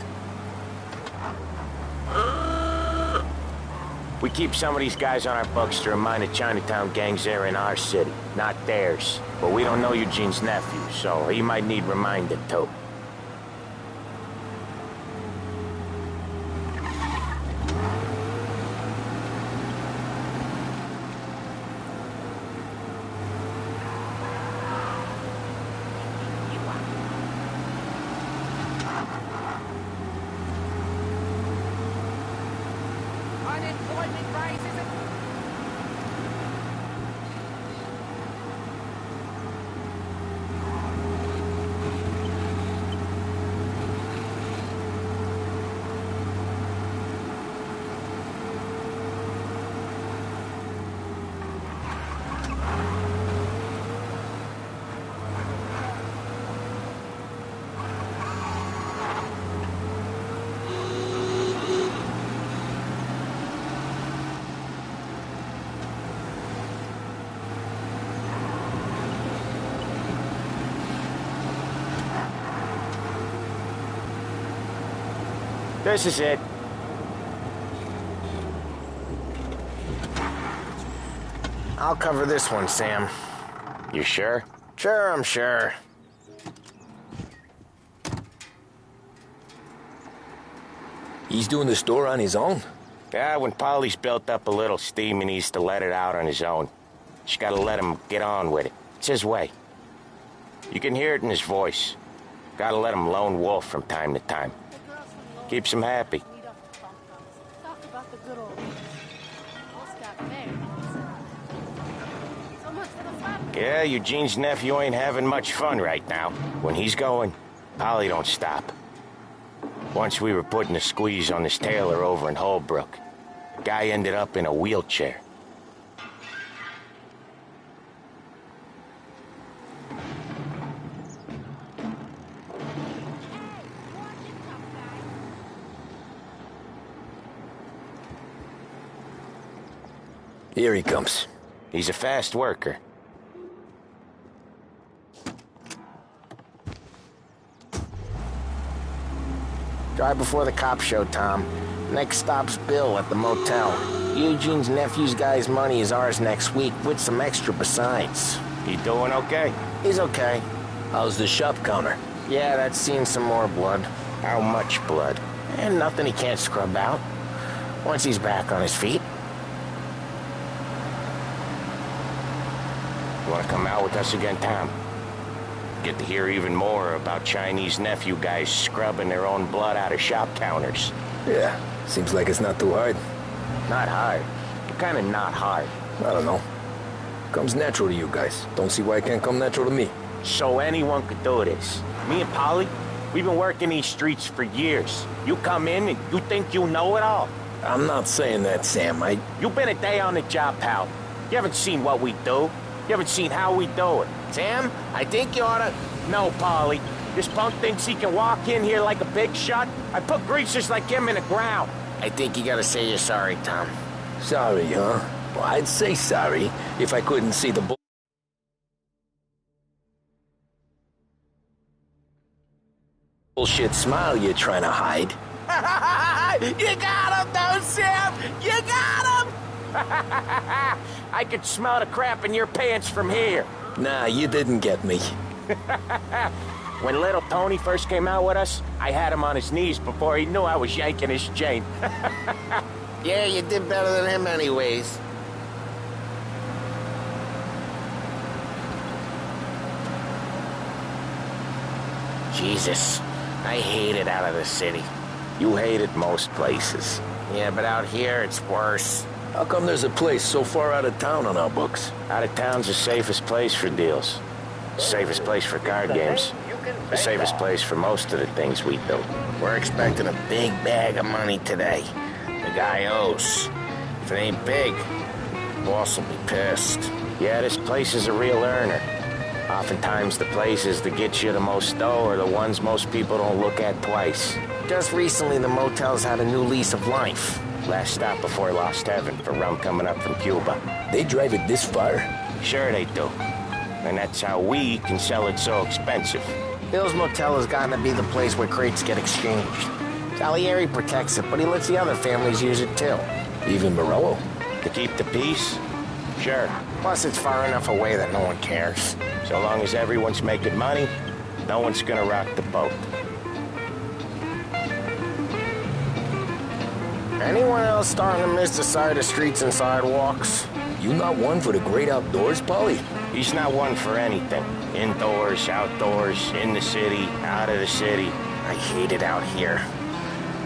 We keep some of these guys on our books to remind the Chinatown gangs they're in our city, not theirs. But we don't know Eugene's nephew, so he might need reminded too. Unemployment rises. This is it. I'll cover this one, Sam. You sure? Sure, I'm sure. He's doing the store on his own? Yeah, when Polly's built up a little steam, he needs to let it out on his own. Just gotta let him get on with it. It's his way. You can hear it in his voice. Gotta let him lone wolf from time to time. Keeps him happy. Talk about the good old days. Most got married. So much for the fun. Yeah, Eugene's nephew ain't having much fun right now. When he's going, Polly don't stop. Once we were putting a squeeze on this tailor over in Holbrook. The guy ended up in a wheelchair. Here he comes. He's a fast worker. Drive before the cop show, Tom. Next stop's Bill at the motel. Eugene's nephew's guy's money is ours next week, with some extra besides. He doing okay? He's okay. How's the shop counter? Yeah, that's seen some more blood. How much blood? And nothing he can't scrub out. Once he's back on his feet. You wanna come out with us again, Tom? Get to hear even more about Chinese nephew guys scrubbing their own blood out of shop counters. Yeah, seems like it's not too hard. Not hard? What kind of not hard? I don't know. Comes natural to you guys. Don't see why it can't come natural to me. So anyone could do this. Me and Polly, we've been working these streets for years. You come in and you think you know it all. I'm not saying that, Sam. You've been a day on the job, pal. You haven't seen what we do. You haven't seen how we do it. Sam, I think you oughta... No, Polly. This punk thinks he can walk in here like a big shot. I put greasers like him in the ground. I think you gotta say you're sorry, Tom. Sorry, huh? Well, I'd say sorry if I couldn't see the bullshit smile you're trying to hide. You got him, though, Sam! You got him! I could smell the crap in your pants from here. Nah, you didn't get me. When little Tony first came out with us, I had him on his knees before he knew I was yanking his chain. Yeah, you did better than him anyways. Jesus, I hate it out of the city. You hate it most places. Yeah, but out here it's worse. How come there's a place so far out of town on our books? Out of town's the safest place for deals. The safest place for card games. The safest place for most of the things we do. We're expecting a big bag of money today. The guy owes. If it ain't big, the boss will be pissed. Yeah, this place is a real earner. Oftentimes the places that get you the most dough are the ones most people don't look at twice. Just recently, the motel's had a new lease of life. Last stop before Lost Heaven for rum coming up from Cuba. They drive it this far? Sure they do. And that's how we can sell it so expensive. Bill's Motel has gotten to be the place where crates get exchanged. Salieri protects it, but he lets the other families use it too. Even Morello? To keep the peace? Sure. Plus, it's far enough away that no one cares. So long as everyone's making money, no one's gonna rock the boat. Anyone else starting to miss the side of streets and sidewalks? You not one for the great outdoors, Polly? He's not one for anything. Indoors, outdoors, in the city, out of the city. I hate it out here.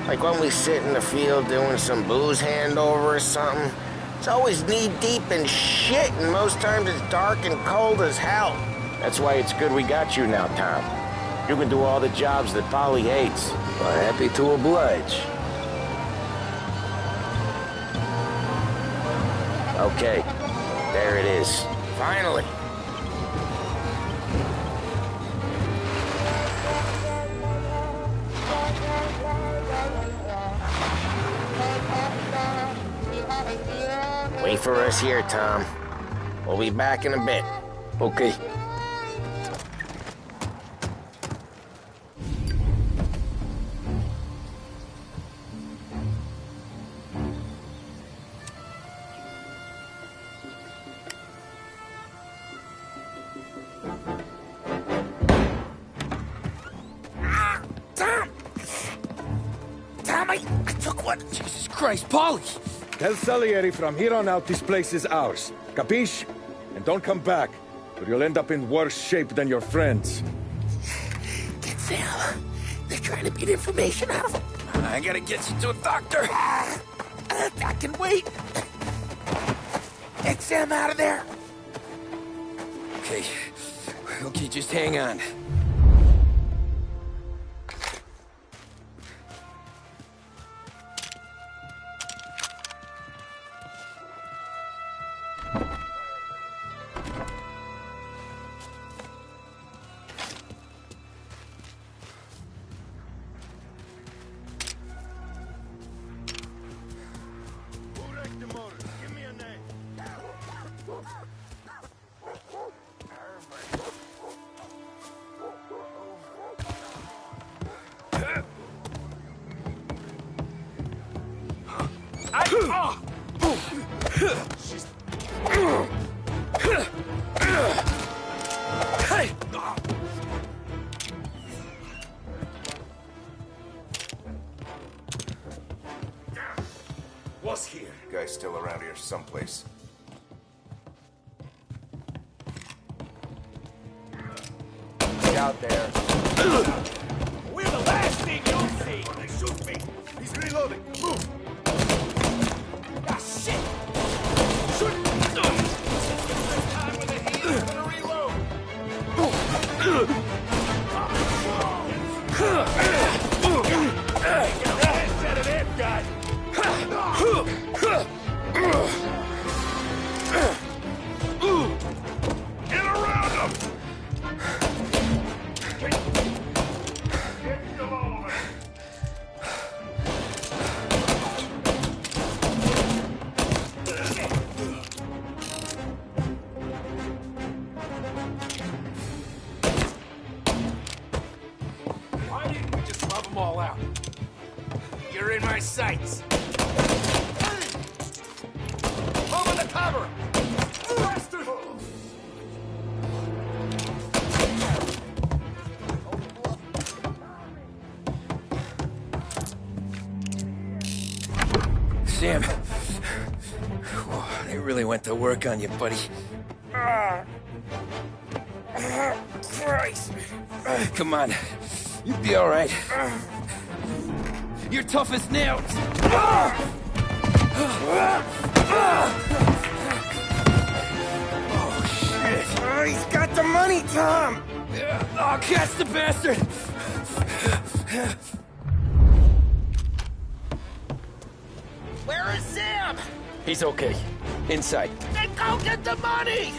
Like when we sit in the field doing some booze handover or something. It's always knee-deep in shit, and most times it's dark and cold as hell. That's why it's good we got you now, Tom. You can do all the jobs that Polly hates. Well, happy to oblige. Okay, there it is. Finally. Wait for us here, Tom. We'll be back in a bit. Okay. I took one. Jesus Christ, Polly! Tell Salieri from here on out this place is ours. Capiche? And don't come back, or you'll end up in worse shape than your friends. Get Sam, they're trying to beat information out of him. I gotta get you to a doctor. I can wait. Get Sam out of there. Okay, just hang on. What's here? Guy's still around here someplace. Get out there. We're the last thing you'll see! They shoot me! He's reloading! Move! Ah, shit! Shoot! Time with the heat, I'm gonna reload! Get a headset of that guy! Get around him! Get them all of it! Why didn't we just rub them all out? You're in my sights. Over the cover! Bastard! Sam. Whoa, they really went to work on you, buddy. Christ! Come on. You'll be all right. You're tough as nails. Oh, shit. Oh, he's got the money, Tom! Oh, catch the bastard! Where is Sam? He's okay. Inside. Then go get the money!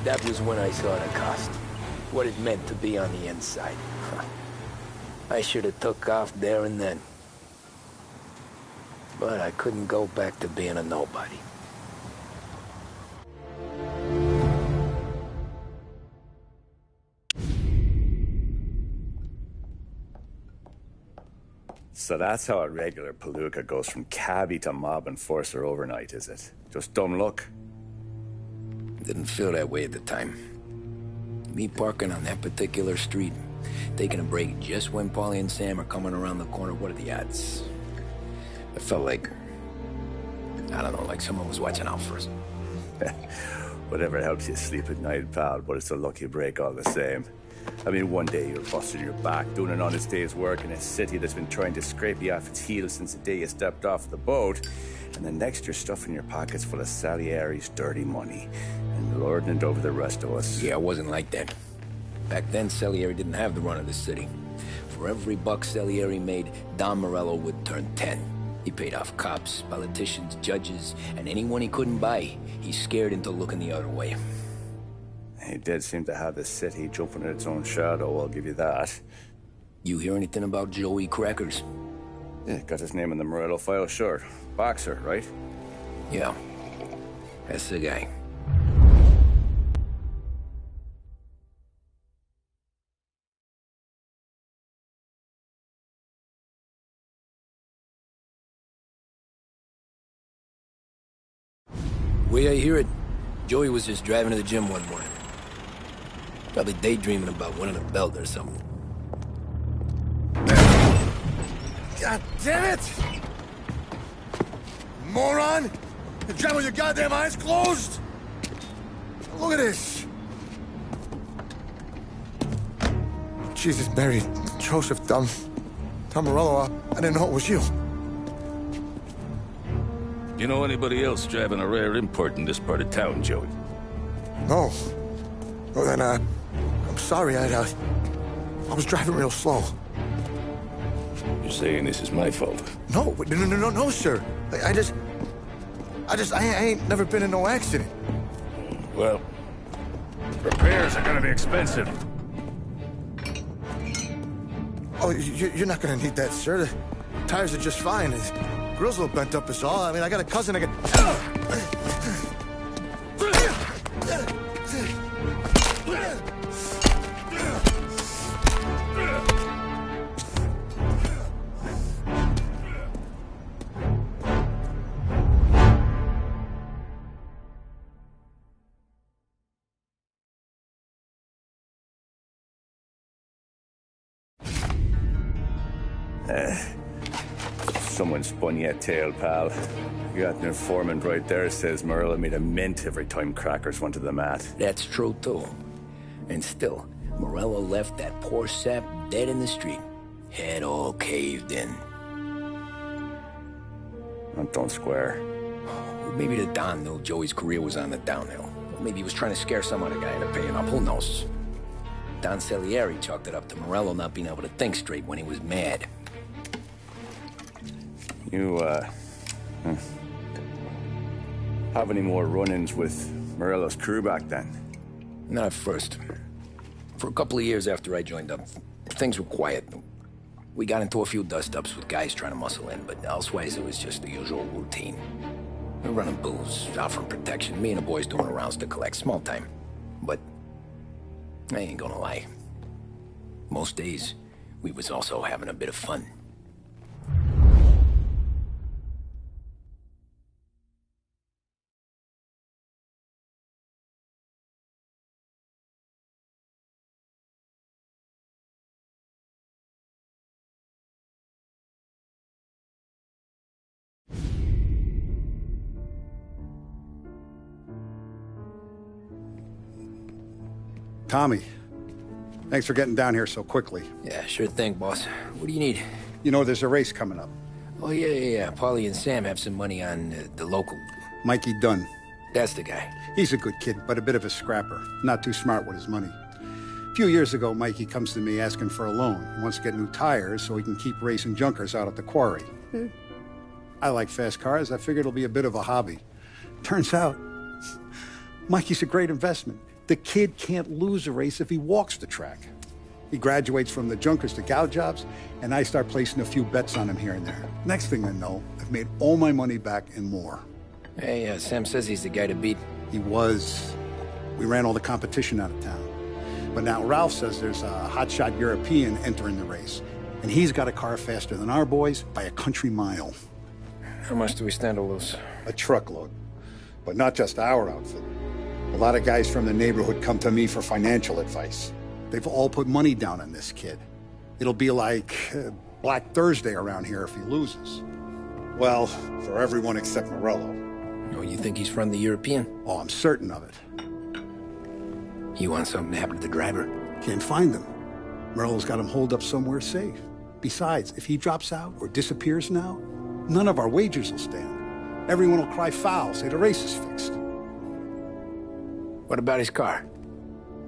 That was when I saw the cost. What it meant to be on the inside. I should have took off there and then. But I couldn't go back to being a nobody. So that's how a regular palooka goes from cabbie to mob enforcer overnight, is it? Just dumb luck? Didn't feel that way at the time. Me parking on that particular street, taking a break just when Paulie and Sam are coming around the corner, what are the odds? I felt like, I don't know, like someone was watching out for us. Whatever helps you sleep at night, pal, but it's a lucky break all the same. I mean, one day you're busting your back, doing an honest day's work in a city that's been trying to scrape you off its heels since the day you stepped off the boat, and the next you're stuffing your pockets full of Salieri's dirty money and lording it over the rest of us. Yeah, it wasn't like that. Back then, Salieri didn't have the run of the city. For every buck Salieri made, Don Morello would turn 10. He paid off cops, politicians, judges, and anyone he couldn't buy, he scared into looking the other way. He did seem to have the city jumping at its own shadow, I'll give you that. You hear anything about Joey Crackers? Yeah, got his name in the Morello file, sure. Boxer, right? Yeah, that's the guy. The way I hear it, Joey was just driving to the gym one morning. Probably daydreaming about winning a belt or something. God damn it! Moron! You're driving with your goddamn eyes closed? Look at this! Jesus, Mary, Joseph, Tom Morello, I didn't know it was you. You know anybody else driving a rare import in this part of town, Joey? No. Well, then, I'm sorry, I was driving real slow. You're saying this is my fault? No, sir. I ain't never been in no accident. Well, repairs are gonna be expensive. Oh, you're not gonna need that, sir. The tires are just fine. The grill's a little bent up is all. I mean, I got a cousin I can... Someone spun you a tail, pal. You got an informant right there says Morello made a mint every time Crackers went to the mat. That's true, too. And still, Morello left that poor sap dead in the street. Head all caved in. Don't square. Maybe the Don knew Joey's career was on the downhill. Maybe he was trying to scare some other guy into paying up. Who knows? Don Salieri chalked it up to Morello not being able to think straight when he was mad. You, have any more run-ins with Morello's crew back then? Not at first. For a couple of years after I joined up, things were quiet. We got into a few dust-ups with guys trying to muscle in, but elsewise it was just the usual routine. We're running booze, offering protection, me and the boys doing rounds to collect, small time. But I ain't gonna lie. Most days, we was also having a bit of fun. Tommy, thanks for getting down here so quickly. Yeah, sure thing, boss. What do you need? You know, there's a race coming up. Oh, yeah. Paulie and Sam have some money on the local... Mikey Dunn. That's the guy. He's a good kid, but a bit of a scrapper. Not too smart with his money. A few years ago, Mikey comes to me asking for a loan. He wants to get new tires so he can keep racing junkers out at the quarry. I like fast cars. I figured it'll be a bit of a hobby. Turns out, Mikey's a great investment. The kid can't lose a race if he walks the track. He graduates from the junkers to gal jobs, and I start placing a few bets on him here and there. Next thing I know, I've made all my money back and more. Hey, Sam says he's the guy to beat. He was. We ran all the competition out of town. But now Ralph says there's a hotshot European entering the race. And he's got a car faster than our boys by a country mile. How much do we stand to lose? A truckload. But not just our outfit. A lot of guys from the neighborhood come to me for financial advice. They've all put money down on this kid. It'll be like Black Thursday around here if he loses. Well, for everyone except Morello. Oh, you think he's from the European? Oh, I'm certain of it. You want something to happen to the driver? Can't find him. Morello's got him holed up somewhere safe. Besides, if he drops out or disappears now, none of our wagers will stand. Everyone will cry foul, say the race is fixed. What about his car?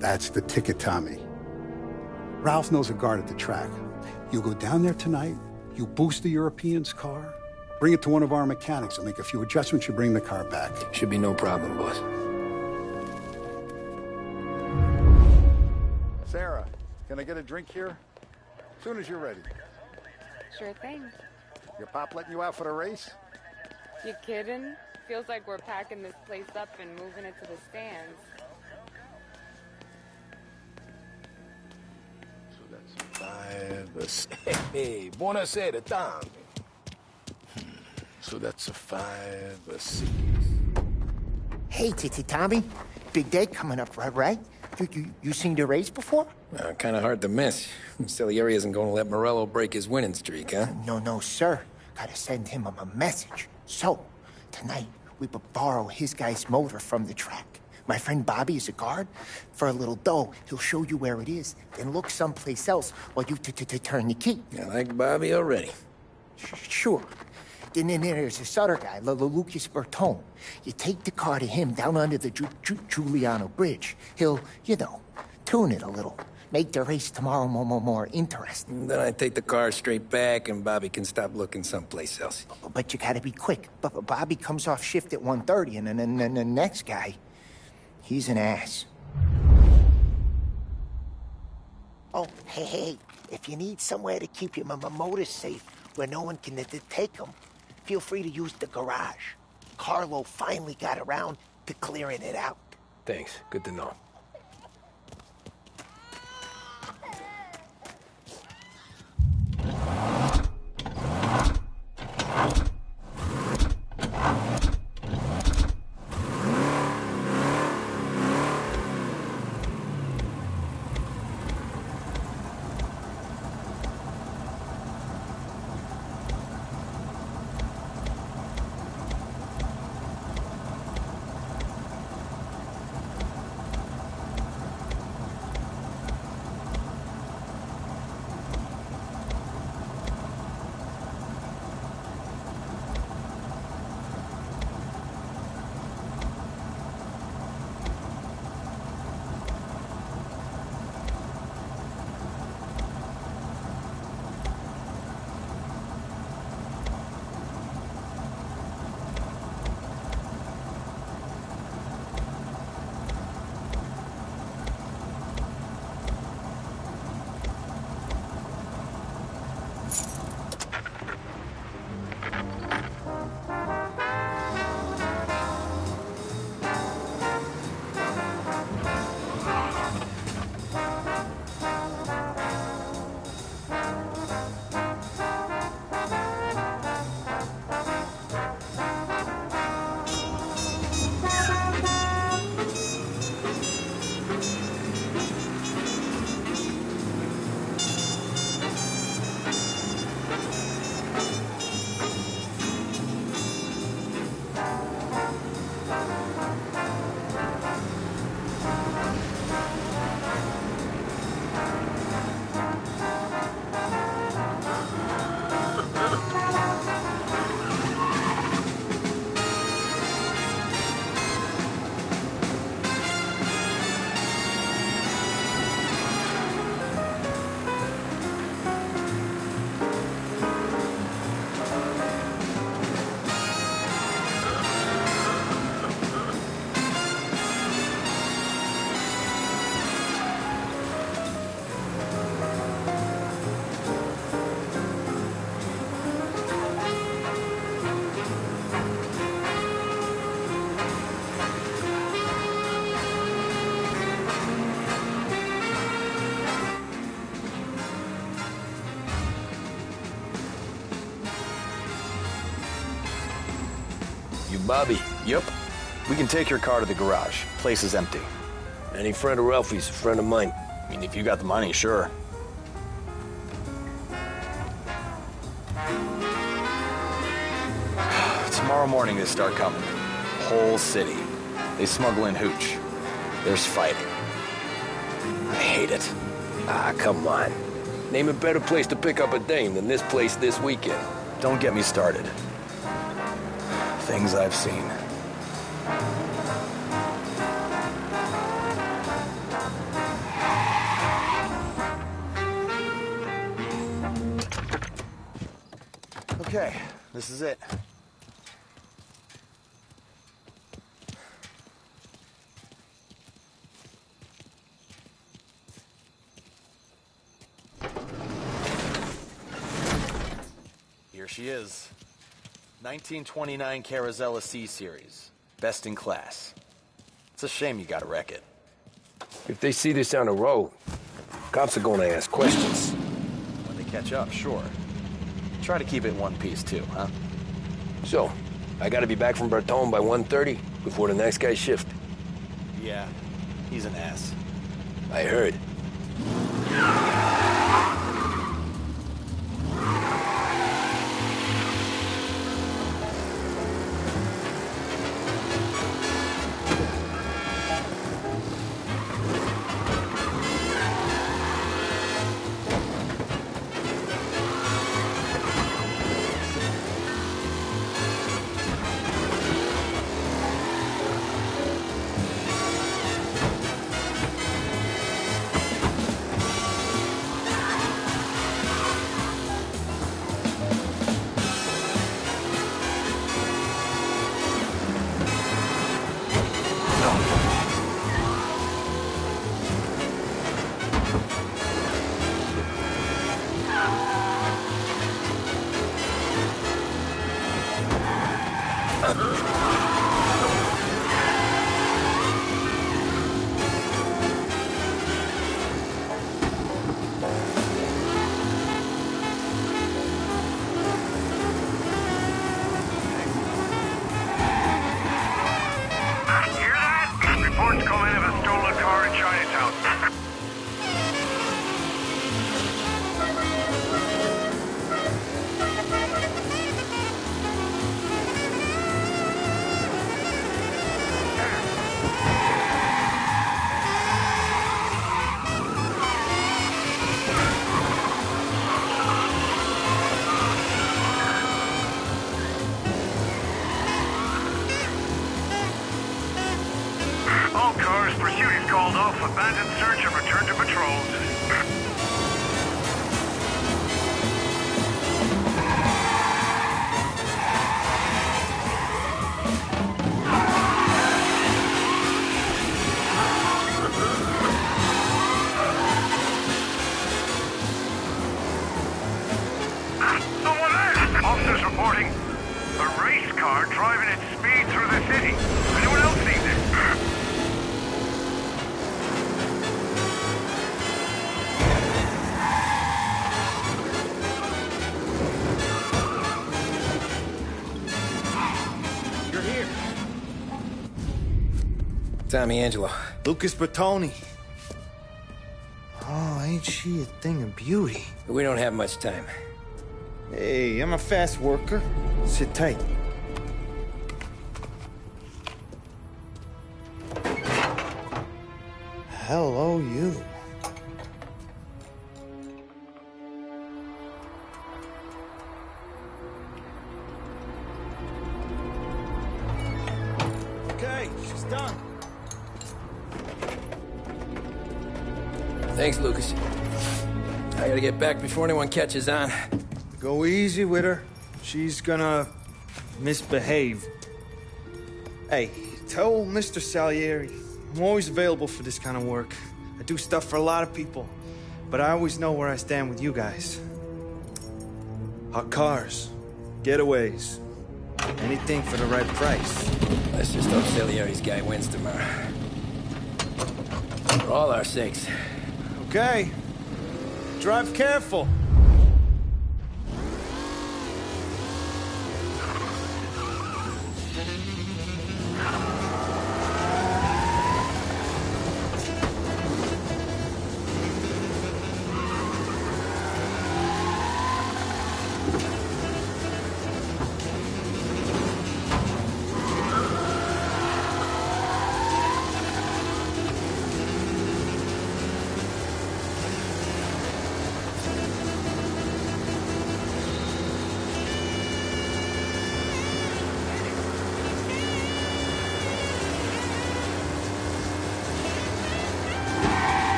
That's the ticket, Tommy. Ralph knows a guard at the track. You go down there tonight, you boost the European's car, bring it to one of our mechanics, and make a few adjustments, you bring the car back. Should be no problem, boss. Sarah, can I get a drink here? As soon as you're ready. Sure thing. Your pop letting you out for the race? You kidding? Feels like we're packing this place up and moving it to the stands. Hey, buonasera, Tom. So that's a 5 or 6. Hey, Tommy. Big day coming up, right? You seen the race before? Kind of hard to miss. Salieri isn't going to let Morello break his winning streak, huh? No, sir. Gotta send him a message. So, tonight, we borrow his guy's motor from the track. My friend Bobby is a guard. For a little dough, he'll show you where it is, then look someplace else while you turn the key. I like Bobby already. Sure. Then there's this other guy, Lucas Bertone. You take the car to him down under the Giuliano Bridge. He'll, tune it a little. Make the race tomorrow more interesting. Then I take the car straight back and Bobby can stop looking someplace else. But you gotta be quick. But Bobby comes off shift at 1:30, and then the next guy, he's an ass. Oh, hey, if you need somewhere to keep your motor safe where no one can take them, feel free to use the garage. Carlo finally got around to clearing it out. Thanks. Good to know. You Bobby? Yep. We can take your car to the garage. Place is empty. Any friend of Ralphie's a friend of mine. I mean, if you got the money, sure. Tomorrow morning they start coming. Whole city. They smuggle in hooch. There's fighting. I hate it. Ah, come on. Name a better place to pick up a dame than this place this weekend. Don't get me started. Things I've seen. Okay, this is it. Here she is. 1929 Carazella C-Series. Best in class. It's a shame you gotta wreck it. If they see this on the road, cops are gonna ask questions. When they catch up, sure. Try to keep it in one piece, too, huh? So, I gotta be back from Bertone by 1:30 before the next guy's shift. Yeah, he's an ass. I heard. All cars, pursuit is called off. Abandon search and return to patrols. Someone there! Officers reporting a race car driving at speed through the city. Anyone else seen this? You're here. Tommy Angelo. Lucas Bertoni. Oh, ain't she a thing of beauty? We don't have much time. Hey, I'm a fast worker. Sit tight. Hello, you. Okay, she's done. Thanks, Lucas. I gotta get back before anyone catches on. Go easy with her. She's gonna misbehave. Hey, tell Mr. Salieri I'm always available for this kind of work. I do stuff for a lot of people, but I always know where I stand with you guys. Hot cars, getaways, anything for the right price. Let's just hope Salieri's guy wins tomorrow. For all our sakes. Okay. Drive careful.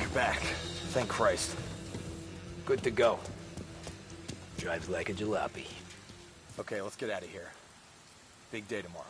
You're back. Thank Christ. Good to go. Drives like a jalopy. Okay, let's get out of here. Big day tomorrow.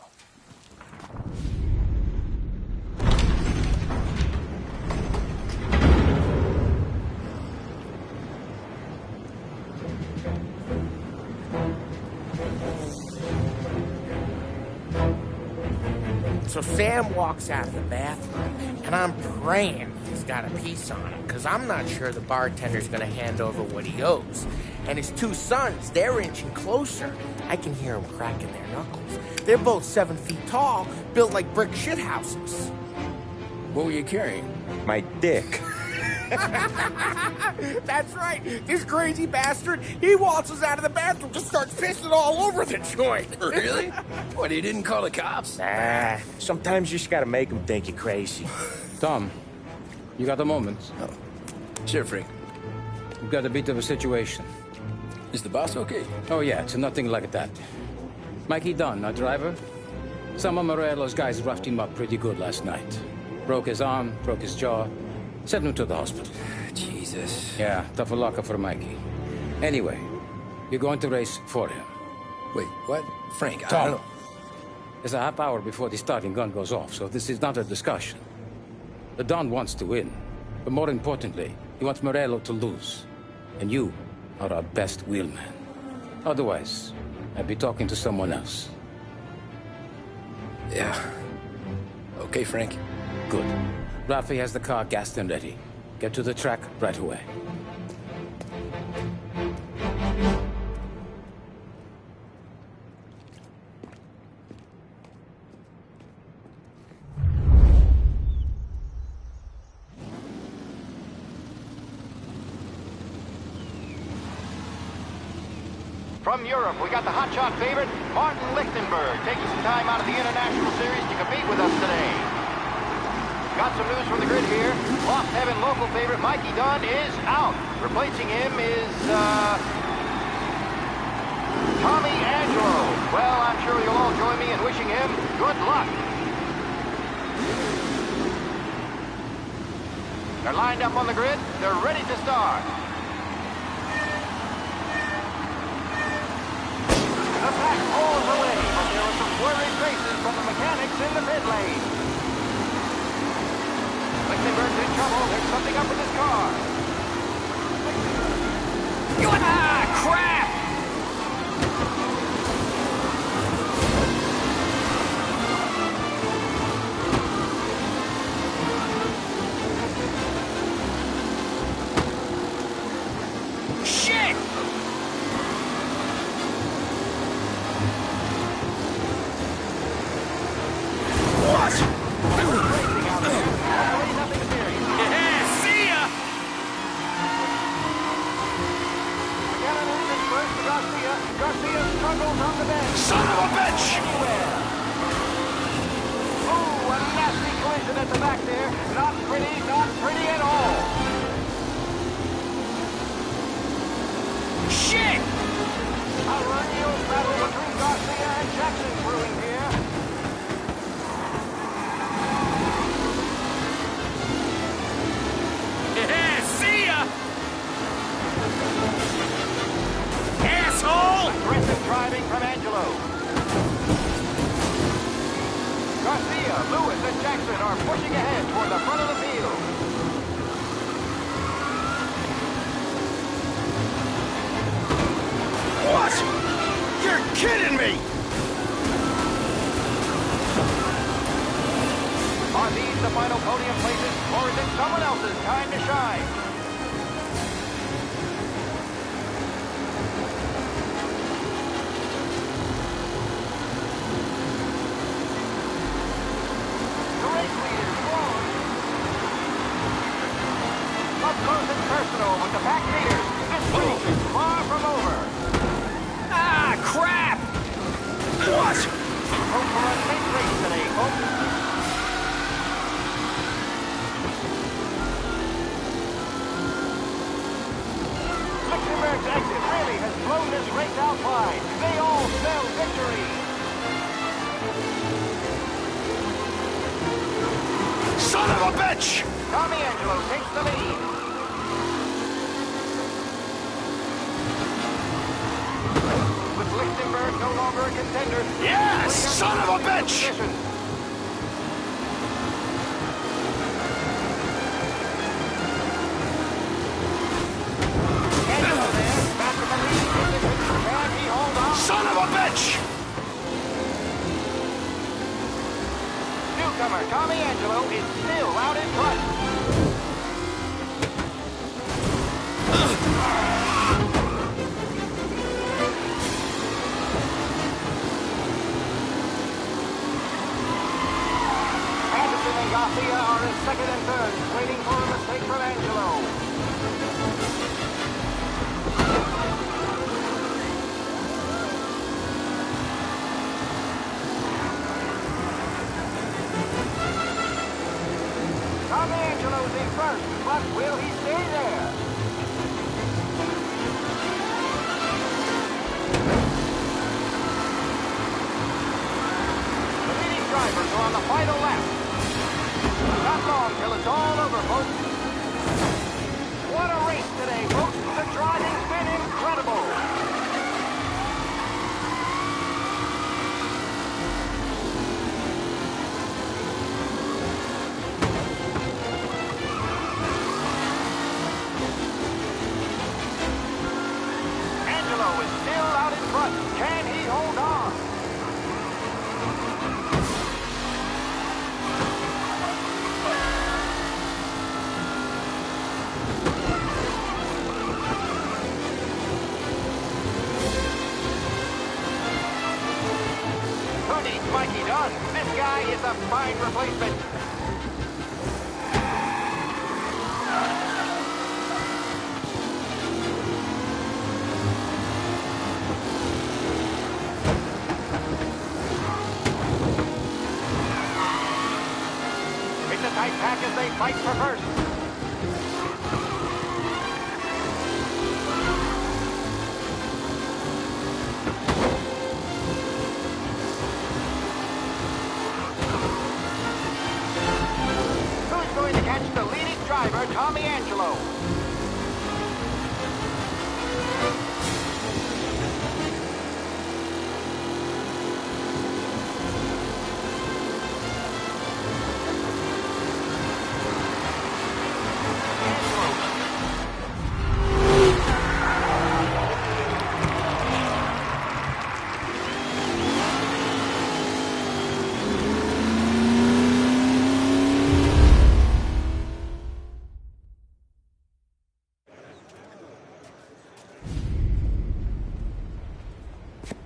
So Sam walks out of the bathroom, and I'm praying he's got a piece on him, because I'm not sure the bartender's going to hand over what he owes. And his two sons, they're inching closer. I can hear them cracking their knuckles. They're both 7 feet tall, built like brick shithouses. What were you carrying? My dick. That's right. This crazy bastard, he waltzes out of the bathroom, just starts pissing all over the joint. Really? What, he didn't call the cops? Nah, sometimes you just gotta make them think you're crazy. Tom, you got a moment? Oh. Sure, Frank. We've got a bit of a situation. Is the boss okay? Oh, yeah, it's nothing like that. Mikey Dunn, our driver. Some of Morello's guys roughed him up pretty good last night. Broke his arm, broke his jaw. Sent him to the hospital. Jesus. Yeah, tough luck for Mikey. Anyway, you're going to race for him. Wait, what? Frank, I Tom, don't know. there's a half hour before the starting gun goes off, so this is not a discussion. The Don wants to win, but more importantly, he wants Morello to lose. And you are our best wheelman. Otherwise, I'd be talking to someone else. Yeah. Okay, Frank. Good. Rafi has the car gassed and ready. Get to the track right away. From Europe, we got the hotshot favorite, Martin Lichtenberg, taking some time out of the International Series to compete with us today. Got some news from the grid here. Lost Heaven local favorite Mikey Dunn is out. Replacing him is, Tommy Angelo. Well, I'm sure you'll all join me in wishing him good luck. They're lined up on the grid. They're ready to start. The pack pulls away, but there were some worried faces from the mechanics in the pit lane. Lichtenberg's in trouble. There's something up with his car. Crap! Shit! What? Garcia struggles on the bench. Son of a bitch! Oh, a nasty collision at the back there. Not pretty at all. Shit! A real battle between Garcia and Jackson brewing here. Yeah, see ya! Asshole! Aggressive driving from Angelo. Garcia, Lewis, and Jackson are pushing ahead toward the front of the field. What? You're kidding me! Are these the final podium places, or is it someone else's time to shine? With the pack leaders, this race is far from over. Ah, crap! What? Hope for a safe race today, folks. Lichtenberg's exit really has blown this race out wide. They all smell victory. Son of a bitch! Tommy Angelo takes the lead. no longer a contender. Yes, son of a bitch! Son of a bitch! Newcomer Tommy Angelo is still out in front. Anderson and Garcia are in second and third, waiting for a mistake from Angelo. Tommy Angelo's in first, but will he stay there? The leading drivers are on the final lap. Not long till it's all over, folks. What a race today, folks. The driving's been incredible. Angelo is still out in front. Can he hold on? Who needs Mikey Dunn? This guy is a fine replacement. It's a tight pack as they fight for first. Who's going to catch the leading driver, Tommy Angelo?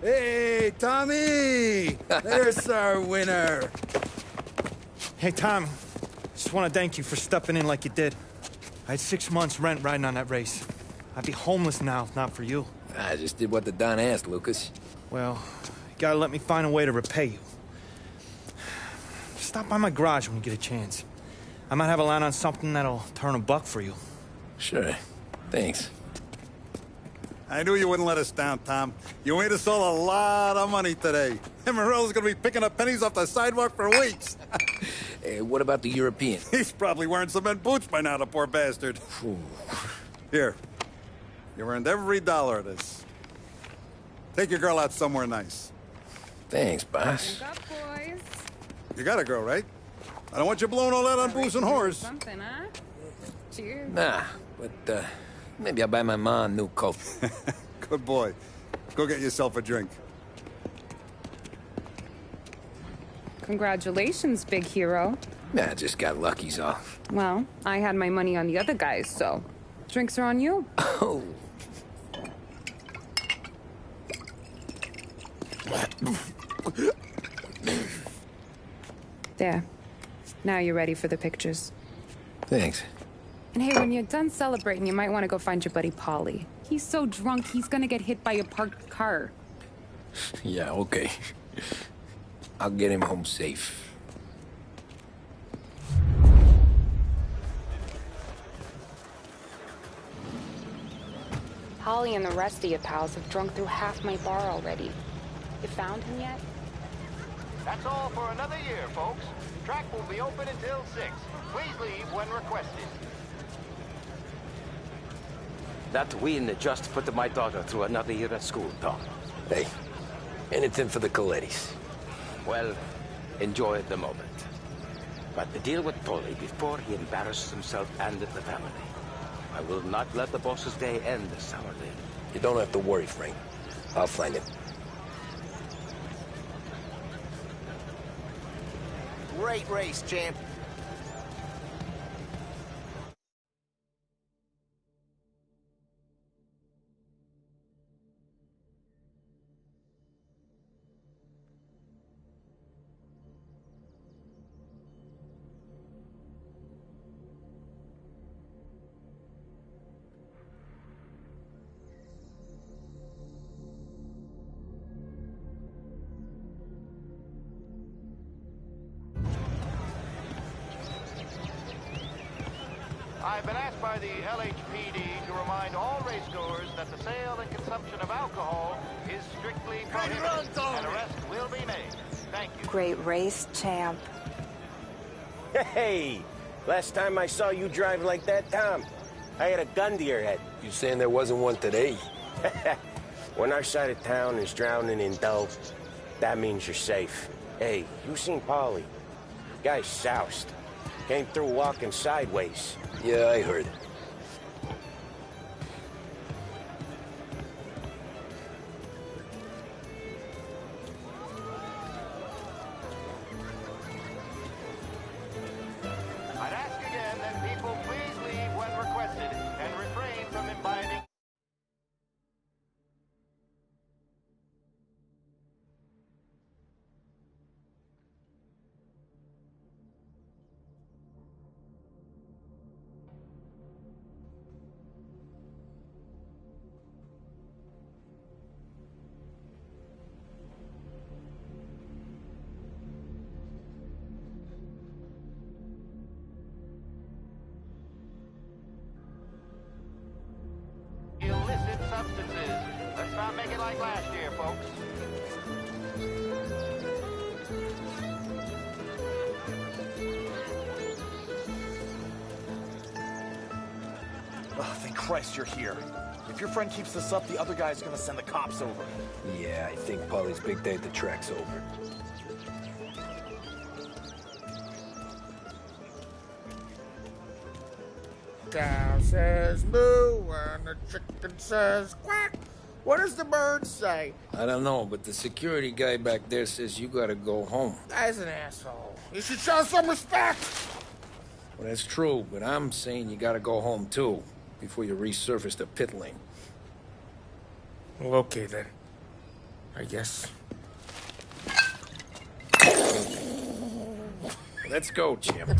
Hey, Tommy! There's our winner. Hey, Tom. Just want to thank you for stepping in like you did. I had 6 months rent riding on that race. I'd be homeless now if not for you. I just did what the Don asked, Lucas. Well, you gotta let me find a way to repay you. Stop by my garage when you get a chance. I might have a line on something that'll turn $1 for you. Sure. Thanks. I knew you wouldn't let us down, Tom. You made us all a lot of money today. And Morello's gonna be picking up pennies off the sidewalk for weeks. Hey, what about the European? He's probably wearing cement boots by now, the poor bastard. Here. You earned every dollar of this. Take your girl out somewhere nice. Thanance, boss. What's up, boys? You got a girl, right? I don't want you blowing all that on booze and whores. Something, huh? Cheers. Nah, but, maybe I'll buy my ma a new coat. Good boy. Go get yourself a drink. Congratulations, big hero. Nah, I just got lucky's off. Well, I had my money on the other guys, so drinks are on you. Oh. There. Now you're ready for the pictures. Thanks. And hey, when you're done celebrating, you might want to go find your buddy Paulie. He's so drunk, he's gonna get hit by a parked car. Yeah, okay. I'll get him home safe. Holly and the rest of your pals have drunk through half my bar already. You found him yet? That's all for another year, folks. Track will be open until 6. Please leave when requested. That win just put my daughter through another year at school, Tom. Hey, Anything for the Colettis. Well, enjoy the moment. But the deal with Paulie before he embarrasses himself and the family. I will not let the boss's day end sourly. You don't have to worry, Frank. I'll find him. Great race, champ. I've been asked by the LHPD to remind all racegoers that the sale and consumption of alcohol is strictly prohibited, and arrest will be made. Thank you. Great race, champ. Hey! Last time I saw you driving like that, Tom, I had a gun to your head. You saying there wasn't one today? When our side of town is drowning in dough, that means you're safe. Hey, you seen Paulie? Guy's soused. Came through walking sideways. Yeah, I heard. I'd ask again that people please leave when requested and refrain from imbibing. Illicit substances. Let's not make it like last year, folks. Oh, thank Christ you're here. If your friend keeps this up, the other guy's gonna send the cops over. Yeah, I think Paulie's big day at the track's over. Cow says moo and the chicken says quack. What does the bird say? I don't know, but the security guy back there says you gotta go home. Guy's an asshole. You should show some respect. Well, that's true, but I'm saying you gotta go home too, before you resurface the pit lane. Well, okay then. I guess. Let's go, champ.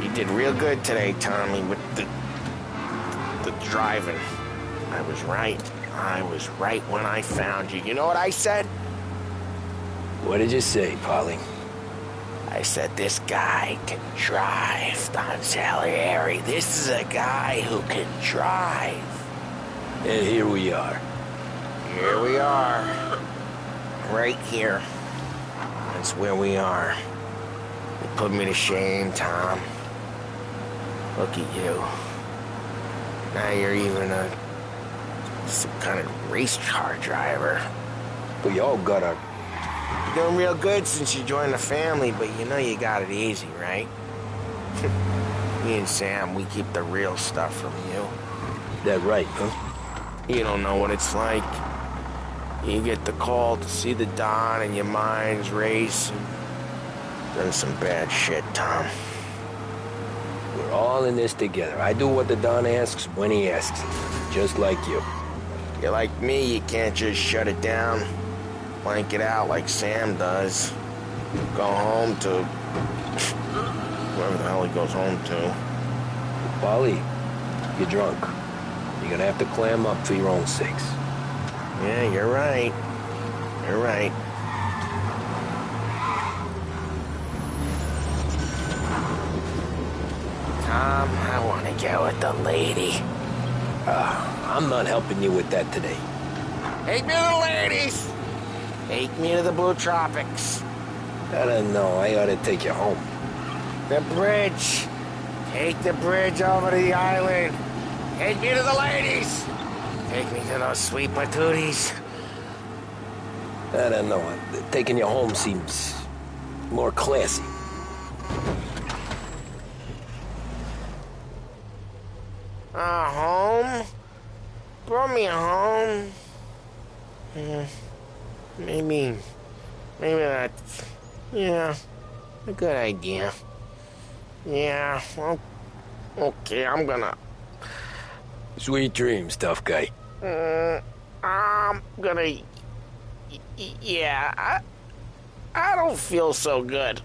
You did real good today, Tommy, with the driving. I was right. I was right when I found you. You know what I said? What did you say, Paulie? I said, this guy can drive, Don Salieri. This is a guy who can drive. And here we are. Here we are. Right here. That's where we are. You put me to shame, Tom. Look at you. Now you're even some kind of race car driver. We all got our... You're doing real good since you joined the family, but you know you got it easy, right? Me and Sam, we keep the real stuff from you. That right, huh? You don't know what it's like. You get the call to see the Don and your mind's race. Done some bad shit, Tom. We're all in this together. I do what the Don asks when he asks it. Just like you. You're like me, you can't just shut it down. Blank it out like Sam does. Go home to... wherever the hell he goes home to. Paulie, you're drunk. You're gonna have to clam up for your own sakes. Yeah, you're right. You're right. Tom, I want to get with the lady. I'm not helping you with that today. Take me to the ladies! Take me to the Blue Tropics. I don't know. I ought to take you home. The bridge. Take the bridge over to the island. Take me to the ladies. Take me to those sweet patooties. I don't know. Taking you home seems more classy. Home? Brought me home. Maybe that's, yeah, a good idea. Yeah, well, okay, I'm gonna... Sweet dreams, tough guy. I'm gonna... Yeah, I don't feel so good.